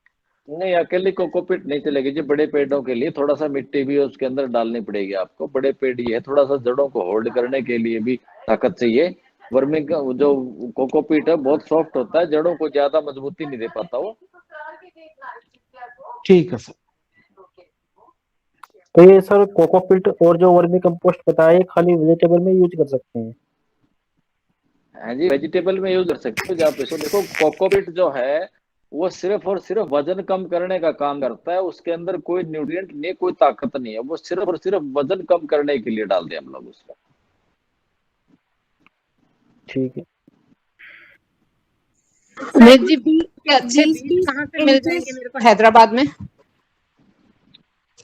नहीं, अकेले कोकोपीट नहीं चलेगी जी। बड़े पेड़ों के लिए थोड़ा सा मिट्टी भी उसके अंदर डालनी पड़ेगी आपको। बड़े पेड़ ये है, थोड़ा सा जड़ों को होल्ड करने के लिए भी ताकत चाहिए। वर्मी का जो कोकोपीट है बहुत सॉफ्ट होता है, जड़ों को ज्यादा मजबूती नहीं दे पाता वो। ठीक है सर। तो ये सर कोकोपीट और जो वर्मी कंपोस्ट बताया, ये खाली वेजिटेबल में यूज कर सकते हैं? हाँ जी, वेजिटेबल में यूज कर सकते हो। जहाँ पे सो देखो, कोकोपीट जो है वो सिर्फ और सिर्फ वजन कम करने का काम करता है। उसके अंदर कोई न्यूट्रिएंट नहीं, कोई ताकत नहीं है। वो सिर्फ और सिर्फ वजन कम करने के लिए डाल दिया हम लोग उसको। ठीक है। उमेश जी, अच्छे बीज कहाँ से मिल जाएंगे मेरे को हैदराबाद में?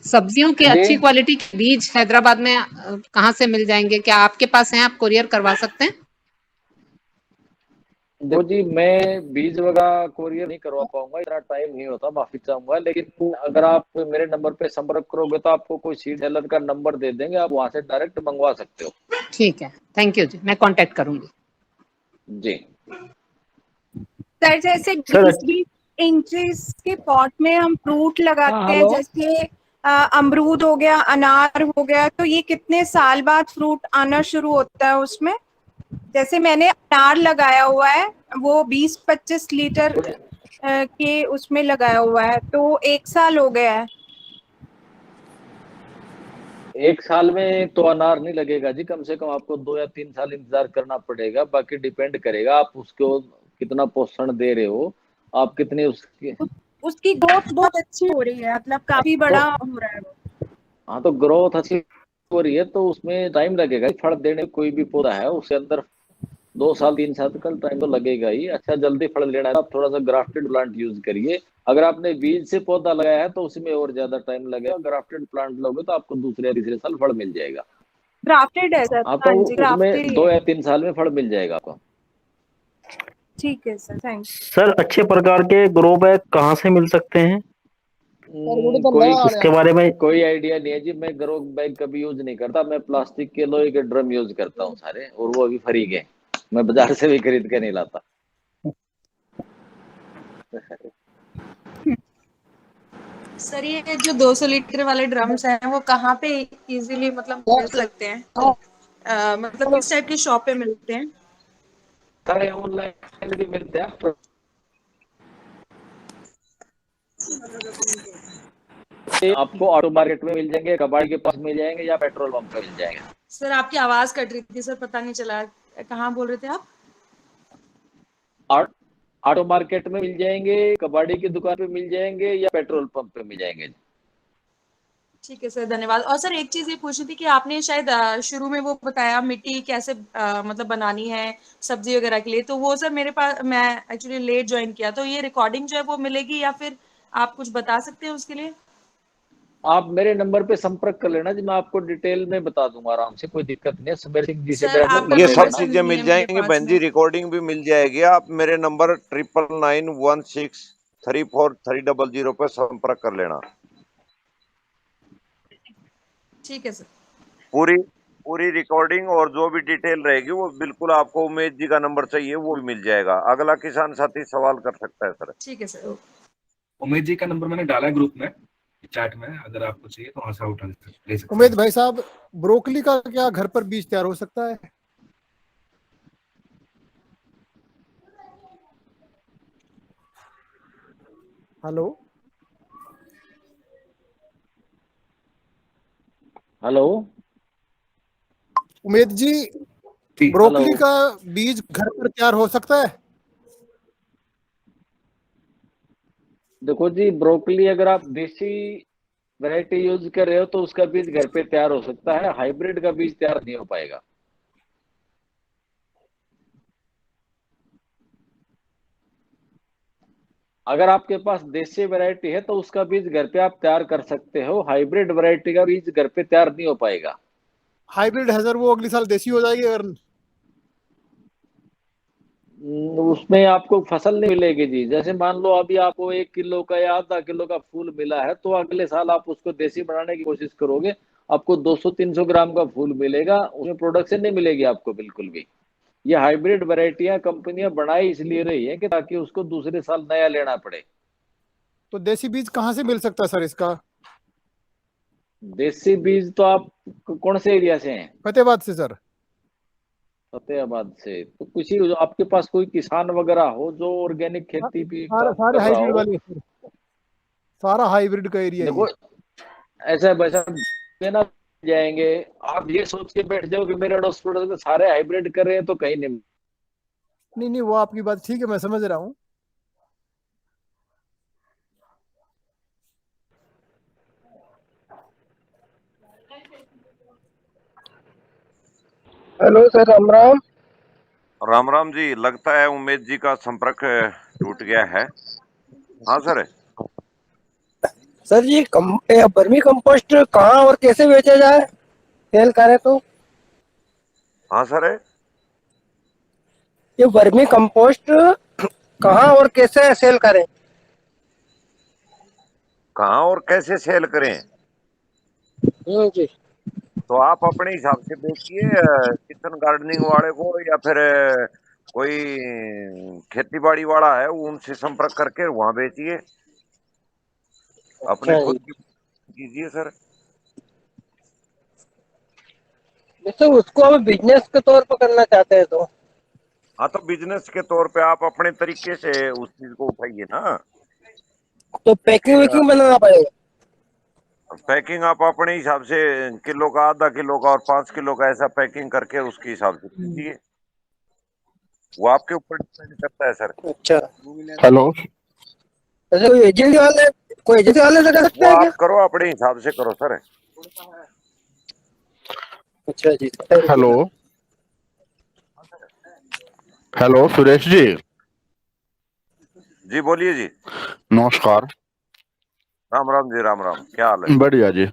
सब्जियों के अच्छी क्वालिटी के बीज हैदराबाद में कहाँ से मिल जाएंगे? क्या आपके पास हैं, आप कोरियर करवा सकते हैं? देखो जी, मैं बीज वगैरह कोरियर नहीं करवा पाऊंगा, इतना टाइम नहीं होता, माफी चाहूंगा। लेकिन अगर आप मेरे नंबर पे संपर्क करोगे तो आपको कोई सीड सेलर का नंबर दे देंगे, आप वहां से डायरेक्ट मंगवा सकते हो। ठीक है, थैंक यू जी, मैं कांटेक्ट करूंगी जी। सर जैसे 20-20 इंचेस के पॉट में हम फ्रूट लगाते हैं, जैसे अमरूद हो गया, अनार हो गया, तो ये कितने साल बाद फ्रूट आना शुरू होता है उसमें? जैसे मैंने अनार लगाया हुआ है, वो 20-25 लीटर के उसमें लगाया हुआ है, तो 1 साल हो गया है। 1 साल में तो अनार नहीं लगेगा जी, कम से कम आपको 2 या 3 साल इंतजार करना पड़ेगा। बाकी डिपेंड करेगा आप उसको कितना पोषण दे रहे हो, आप कितनी उसकी ग्रोथ बहुत अच्छी हो रही है, मतलब काफी बड़ा हो रहा है वो। हाँ, तो ग्रोथ अच्छी हो रही है तो उसमें टाइम लगेगा। फल देने कोई भी पौधा है उसके अंदर 2 साल 3 साल का टाइम तो लगेगा ही। अच्छा, जल्दी फल लेना है आप थोड़ा सा ग्राफ्टेड प्लांट यूज करिए। अगर आपने बीज से पौधा लगाया है तो उसमें और ज्यादा टाइम लगेगा। ग्राफ्टेड प्लांट लोगे तो आपको दूसरे या तीसरे साल फल मिल जाएगा। ग्राफ्टेड है सर? हाँ, तो उसमें 2 या 3 साल में फल मिल जाएगा आपको। ठीक है सर, थैंक यू। सर अच्छे प्रकार के ग्रो बैग कहाँ से मिल सकते हैं? कोई उसके बारे में कोई आइडिया नहीं है जी। मैं ग्रो बैग कभी यूज नहीं करता। मैं प्लास्टिक के लोहे के ड्रम यूज करता हूँ सारे, और वो अभी फ्री के, मैं बाजार से भी खरीद के नहीं लाता। सर ये जो 200 लीटर वाले ड्रम्स हैं वो कहाँ पे इजीली मतलब मिल सकते हैं? मतलब किस टाइप की शॉप पे मिलते हैं? सारे ऑनलाइन भी मिलते हैं। आपको ऑटो मार्केट में मिल जाएंगे, कबाड़ी के पास मिल जाएंगे, या पेट्रोल पंप पे मिल जाएंगे। सर आपकी आवाज कट रही थी सर, पता नहीं चला कहाँ बोल रहे थे आप? ऑटो मार्केट में मिल जाएंगे, कबाड़ी की दुकान पे मिल जाएंगे, या पेट्रोल पंप पे मिल जाएंगे। ठीक है सर, धन्यवाद। और सर एक चीज ये पूछनी थी कि आपने शायद शुरू में वो बताया मिट्टी कैसे मतलब बनानी है सब्जी वगैरह के लिए, तो वो सर मेरे पास, मैं एक्चुअली लेट ज्वाइन किया, तो ये रिकॉर्डिंग जो है वो मिलेगी या फिर आप कुछ बता सकते हैं उसके लिए? आप मेरे नंबर पे संपर्क कर लेना जी, मैं आपको डिटेल में बता दूंगा आराम से, कोई दिक्कत नहीं है। सुमेर सिंह जी से सर मेरा आपका नंबर ये ले सब लेना। चीजें मिल जाएंगी बहन जी, रिकॉर्डिंग भी मिल जाएगी। आप मेरे नंबर 9991634300 पे संपर्क कर लेना। ठीक है सर। पूरी रिकॉर्डिंग और जो भी डिटेल रहेगी वो बिल्कुल आपको उमेश जी का नंबर चाहिए वो भी मिल जाएगा। अगला किसान साथी सवाल कर सकता है सर। ठीक है सर। उमेश जी का नंबर मैंने डाला है ग्रुप में, चैट में, अगर आपको चाहिए तो वहां से उठा ले सकते हैं। उमेद भाई साहब, ब्रोकली का क्या घर पर बीज तैयार हो सकता है? हेलो हेलो उमेद जी, ब्रोकली का बीज घर पर तैयार हो सकता है? देखो जी, ब्रोकली अगर आप देसी वैरायटी यूज कर रहे हो तो उसका बीज घर पे तैयार हो सकता है, हाइब्रिड का बीज तैयार नहीं हो पाएगा। अगर आपके पास देसी वैरायटी है तो उसका बीज घर पे आप तैयार कर सकते हो, हाइब्रिड वैरायटी का बीज घर पे तैयार नहीं हो पाएगा। हाइब्रिड है सर, वो अगले साल देसी हो जाएगी अगर? उसमें आपको फसल नहीं मिलेगी जी। जैसे मान लो अभी आपको 1 किलो का या आधा किलो का फूल मिला है, तो अगले साल आप उसको देसी बनाने की कोशिश करोगे, आपको 200-300 ग्राम का फूल मिलेगा, उसमें प्रोडक्शन नहीं मिलेगी आपको बिल्कुल भी। ये हाइब्रिड वैरायटियां कंपनियां बनाई इसलिए रही है कि ताकि उसको दूसरे साल नया लेना पड़े। तो देसी बीज कहाँ से मिल सकता है सर इसका? देसी बीज तो आप कौन से एरिया से हैं? फतेहाबाद से सर। फतेहाबाद से। तो किसी जो आपके पास कोई किसान वगैरह हो जो ऑर्गेनिक खेती भी सारे कर रहा हाइब्रिड हो। वाले सर, सारा हाइब्रिड का एरिया देखो, ऐसा वैसा ना जाएंगे, आप ये सोच के बैठ जाओ कि मेरे 10 प्रोडक्ट सारे हाइब्रिड कर रहे हैं तो कहीं नहीं। नहीं, वो आपकी बात ठीक है, मैं समझ रहा हूँ। Hello sir, Ram Ram. राम राम जी, लगता है उमेश जी का संपर्क टूट गया है। हाँ सर। सर ये वर्मी कंपोस्ट कहाँ और कैसे बेचा जाए, सेल करें तो? हाँ सर। ये वर्मी कंपोस्ट कहाँ और कैसे सेल करें? कहाँ और कैसे सेल करें? जी। तो आप अपने हिसाब से बेचिए किचन गार्डनिंग वाले को, या फिर कोई खेती बाड़ी वाला है उनसे संपर्क करके वहां बेचिए। अपने खुद की कीजिए सर। जैसे उसको हम बिजनेस के तौर पर करना चाहते हैं तो? हाँ, तो बिजनेस के तौर पे आप अपने तरीके से उस चीज को उठाइए ना। तो पैकिंग वैकिंग बनाना पड़ेगा? पैकिंग आप अपने हिसाब से किलो का, आधा किलो का और 5 किलो का ऐसा पैकिंग करके उसके हिसाब से कीजिए। वो आपके ऊपर डिपेंड करता है सर। अच्छा। हेलो, ऐसे कोई एजेंसी वाले लगा सकते वो हैं आप क्या? करो, अपने हिसाब से करो सर। अच्छा जी। Hello hello, Suresh ji. जी बोलिए जी। नमस्कार। राम राम जी, राम राम। क्या हाल है? बढ़िया जी।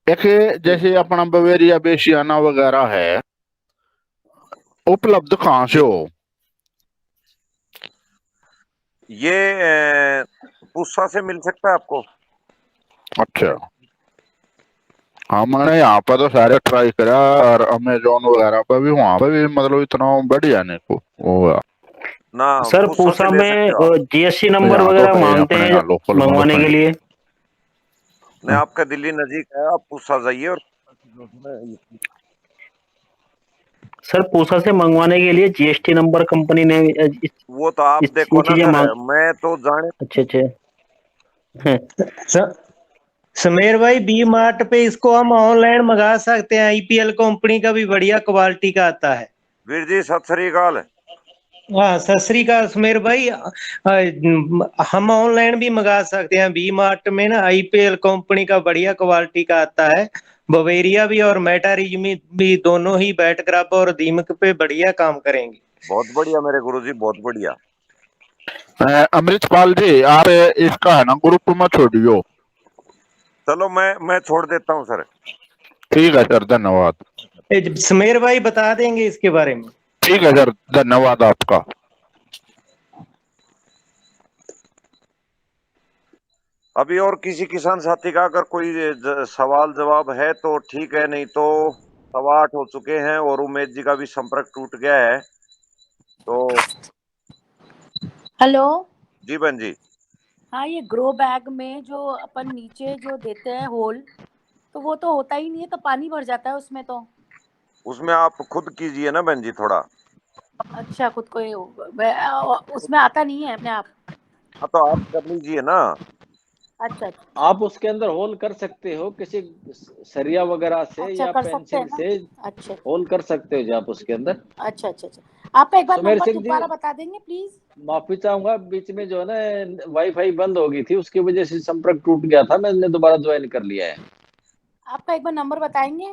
एक जैसे अपना बवेरिया बेसियाना वगैरह है, उपलब्ध कहाँ से हो? ये पूसा से मिल सकता है आपको। अच्छा। हाँ, मैंने यहाँ पर तो सारे ट्राई करा और अमेजोन वगैरह पर भी, वहां पर भी मतलब इतना बढ़िया नहीं को वो ना। सर पूसा में जीएसटी नंबर यहाँ तो वगैरह है मांगते अपने हैं यहाँ लोकल मंगवाने के लिए। नहीं, आपका दिल्ली नजीक है, आप पूसा जाइए। और सर पूसा से मंगवाने के लिए जीएसटी नंबर कंपनी ने वो तो आप देखो ना सर, मैं तो जाने। अच्छा। समीर भाई, बी मार्ट पे इसको हम ऑनलाइन मंगा सकते हैं। आईपीएल कंपनी का भी बढ़िया क्वालिटी का आता है। वीर जी सत श्री अकाल। हाँ, सत श्री अकाल सुमेर भाई। हम ऑनलाइन भी मंगा सकते हैं। वी मार्ट में ना आईपीएल कंपनी का बढ़िया क्वालिटी का आता है। बवेरिया भी और मेटारिज्मी भी दोनों ही बैट क्रब और दीमक पे बढ़िया काम करेंगे। बहुत बढ़िया मेरे गुरुजी, बहुत बढ़िया। अमृतपाल जी, आप इसका है ना ग्रुप में छोड़ियो। चलो मैं छोड़ देता हूँ सर। ठीक है सर, धन्यवाद। सुमेर भाई बता देंगे इसके बारे में। ठीक है सर, धन्यवाद आपका। अभी और किसी किसान साथी का अगर कोई सवाल जवाब है तो ठीक है, नहीं तो 8:15 हो चुके हैं और उमेश जी का भी संपर्क टूट गया है। तो हेलो जी बहन जी। हाँ, ये ग्रो बैग में जो अपन नीचे जो देते हैं होल, तो वो तो होता ही नहीं है, तो पानी भर जाता है उसमें। तो उसमें आप खुद कीजिए ना बहन जी थोड़ा। अच्छा, खुद को उसमें आता नहीं है अपने आप। हाँ तो आप कर लीजिए ना। अच्छा अच्छा आप उसके अंदर होल कर सकते हो, किसी सरिया वगैरह से अच्छा, या कर सकते हैं पेंसिल ना। से अच्छा होल कर सकते हो जी आप उसके अंदर। अच्छा अच्छा अच्छा, आप एक बार सुमेर नंबर सिंह जी, दोबारा बता देंगे प्लीज। माफी चाहूंगा, बीच में जो है ना वाईफाई बंद हो गई थी, उसकी वजह से संपर्क टूट गया था। मैंने दोबारा ज्वाइन कर लिया है। आपका एक बार नंबर बताएंगे।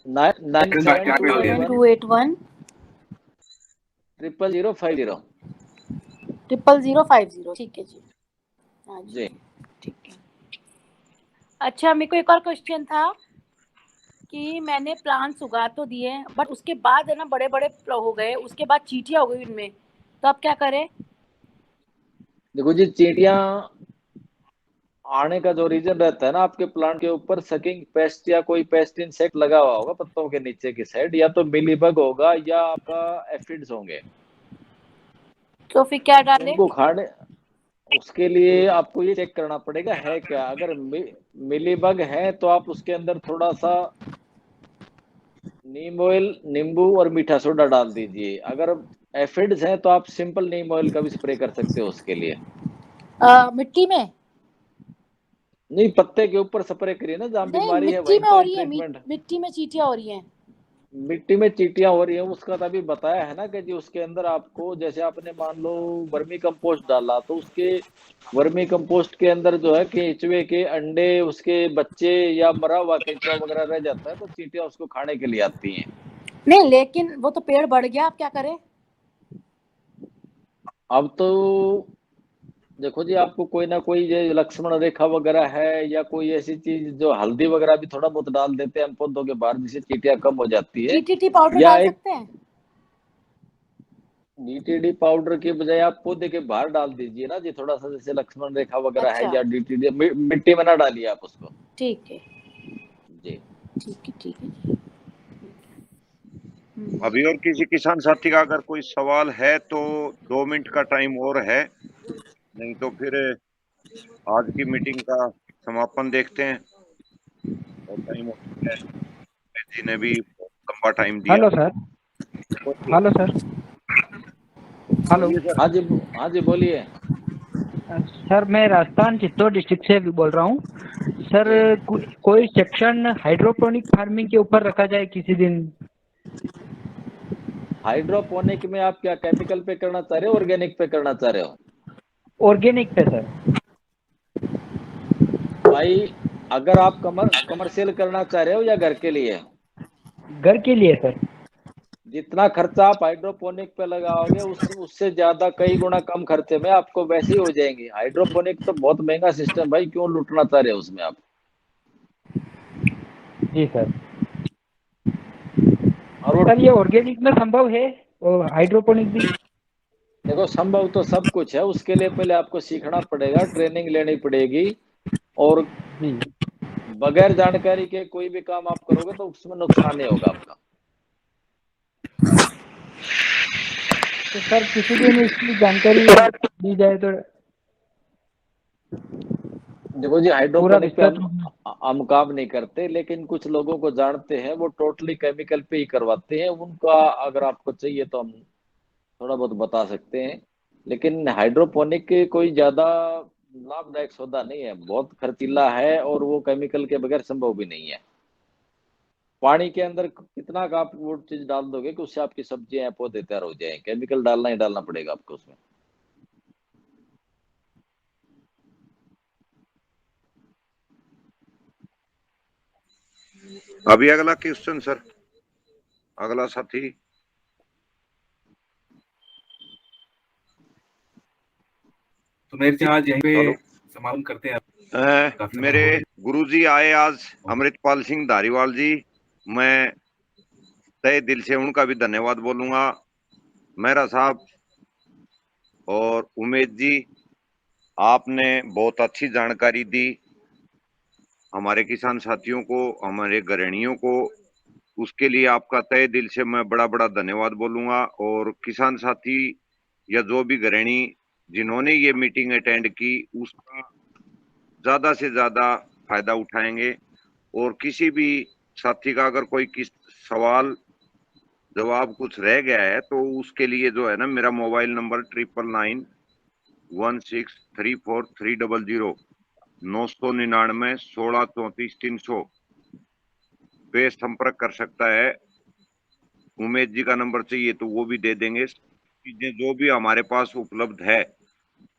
9721 281 0050। 00050। ठीक है जी। हाँ जी, ठीक है। अच्छा, मेरे को एक और क्वेश्चन था कि मैंने प्लांट्स उगा तो दिए, बट उसके बाद है ना बड़े बड़े हो गए, उसके बाद चींटियां हो गई उनमें, तो अब क्या करें? देखो जी, चींटियां आने का जो रीजन रहता है ना, आपके प्लांट के ऊपर सकिंग पेस्ट या कोई पेस्ट इंसेक्ट लगा हुआ होगा पत्तों के नीचे की साइड, या तो मिलीबग होगा या आपका एफिड्स होंगे। तो फिर क्या डालें? उनको खाने, उसके लिए आपको ये चेक करना पड़ेगा है क्या। अगर मिलीबग है तो आप उसके अंदर थोड़ा सा नीम ऑयल, नींबू और मीठा सोडा डाल दीजिए। अगर एफिड्स हैं तो आप सिंपल नीम ऑयल का भी स्प्रे कर सकते हो उसके लिए। मिट्टी में नहीं, पत्ते के ऊपर स्प्रे करिए ना, जहाँ नहीं, बीमारी है मिट्टी वहीं में तो हो ही रही है, ट्रीटमेंट। मिट्टी में चींटियां हो रही हैं। मिट्टी में चींटियां हो रही है, उसका तभी बताया है ना कि जी उसके अंदर आपको, जैसे आपने मान लो वर्मी कंपोस्ट डाला, तो उसके वर्मी कंपोस्ट के अंदर जो है केंचुए के अंडे, उसके बच्चे या मरा हुआ केंचुआ वगैरह रह जाता है, तो चींटियां उसको खाने के लिए आती हैं। नहीं, लेकिन वो तो पेड़ बढ़ गया, अब क्या करें? अब तो देखो जी, आपको कोई ना कोई ये लक्ष्मण रेखा वगैरह है या कोई ऐसी चीज, जो हल्दी वगैरह भी थोड़ा बहुत डाल देते हैं हम पौधों के बाहर, जिससे चींटियां कम हो जाती है। डीटीटी पाउडर या डाल एक सकते हैं? डीटीडी पाउडर की बजाय आप पौधे के बाहर डाल दीजिए ना जी, थोड़ा सा, जैसे लक्ष्मण रेखा वगैरह है, अच्छा, या डीटीडी मिट्टी में ना डालिए आप उसको। ठीक है जी ठीक है ठीक है। अभी और किसी किसान साथी का अगर कोई सवाल है तो 2 मिनट का टाइम और है, नहीं तो फिर आज की मीटिंग का समापन देखते हैं। और टाइम हो चुका है, जी ने भी बहुत लंबा टाइम दिया। Hello sir. Hello sir. Hello. हाँ जी, हाँ जी बोलिए। सर, मैं राजस्थान चित्तौड़ डिस्ट्रिक्ट से बोल रहा हूँ सर। कोई सेक्शन हाइड्रोपोनिक फार्मिंग के ऊपर रखा जाए किसी दिन। हाइड्रोपोनिक में आप क्या केमिकल पे करना चाह रहे हो, ऑर्गेनिक पे करना चाह रहे हो? ऑर्गेनिक पे सर। भाई, अगर आप कमर्शियल करना चाह रहे हो या घर के लिए? घर के लिए सर। जितना खर्चा आप हाइड्रोपोनिक पे लगाओगे, उससे ज्यादा कई गुना कम खर्चे में आपको वैसे ही हो जाएंगे। हाइड्रोपोनिक तो बहुत महंगा सिस्टम, भाई क्यों लूटना चाह रहे हो उसमें आप? जी सर। और सर, ये ऑर्गेनिक में संभव है और हाइड्रोपोनिक भी? देखो, संभव तो सब कुछ है, उसके लिए पहले आपको सीखना पड़ेगा, ट्रेनिंग लेनी पड़ेगी। और बगैर जानकारी के कोई भी काम आप करोगे तो उसमें नुकसान ही होगा आपका। तो सर, किसी दिन इसकी जानकारी दी जाए तो। देखो जी, हाइड्रोपोनिक पे विस्तृत हम काम नहीं करते, लेकिन कुछ लोगों को जानते हैं, वो टोटली केमिकल पे ही करवाते हैं। उनका अगर आपको चाहिए तो हम थोड़ा बहुत बता सकते हैं, लेकिन हाइड्रोपोनिक कोई ज्यादा लाभदायक सौदा नहीं है, बहुत खर्चीला है और वो केमिकल के बगैर संभव भी नहीं है। पानी के अंदर कितना का आप वो चीज डाल दोगे कि उससे आपकी सब्जियां पौधे तैयार हो जाएं? केमिकल डालना ही डालना पड़ेगा आपको उसमें। अभी अगला क्वेश्चन सर, अगला साथी। तो मेरे से आज यहीं पे समापन करते हैं। मेरे गुरुजी आए आज, अमृतपाल सिंह धारीवाल जी, मैं तहे दिल से उनका भी धन्यवाद बोलूंगा। मेहरा साहब और उमेश जी, आपने बहुत अच्छी जानकारी दी हमारे किसान साथियों को, हमारे गृहिणियों को। उसके लिए आपका तहे दिल से मैं बड़ा बड़ा धन्यवाद बोलूंगा। और किसान साथी या जो भी गृहिणी जिन्होंने ये मीटिंग अटेंड की, उसका ज्यादा से ज्यादा फायदा उठाएंगे। और किसी भी साथी का अगर कोई किस सवाल जवाब कुछ रह गया है तो उसके लिए जो है ना, मेरा मोबाइल नंबर 9991634300 999 16 34 300 पे संपर्क कर सकता है। उमेश जी का नंबर चाहिए तो वो भी दे देंगे। चीजें जो भी हमारे पास उपलब्ध है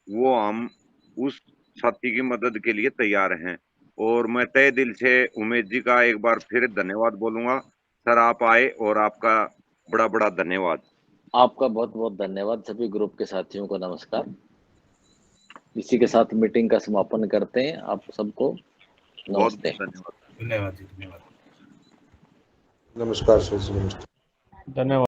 वो हम उस साथी की मदद के लिए तैयार हैं। और मैं तहे दिल से उमेश जी का एक बार फिर धन्यवाद बोलूंगा। सर आप आए और आपका बड़ा बड़ा धन्यवाद। आपका बहुत बहुत धन्यवाद। सभी ग्रुप के साथियों को नमस्कार। इसी के साथ मीटिंग का समापन करते हैं। आप सबको नमस्ते। धन्यवाद जी, धन्यवाद। नमस्कार सर जी, नमस्कार। धन्यवाद।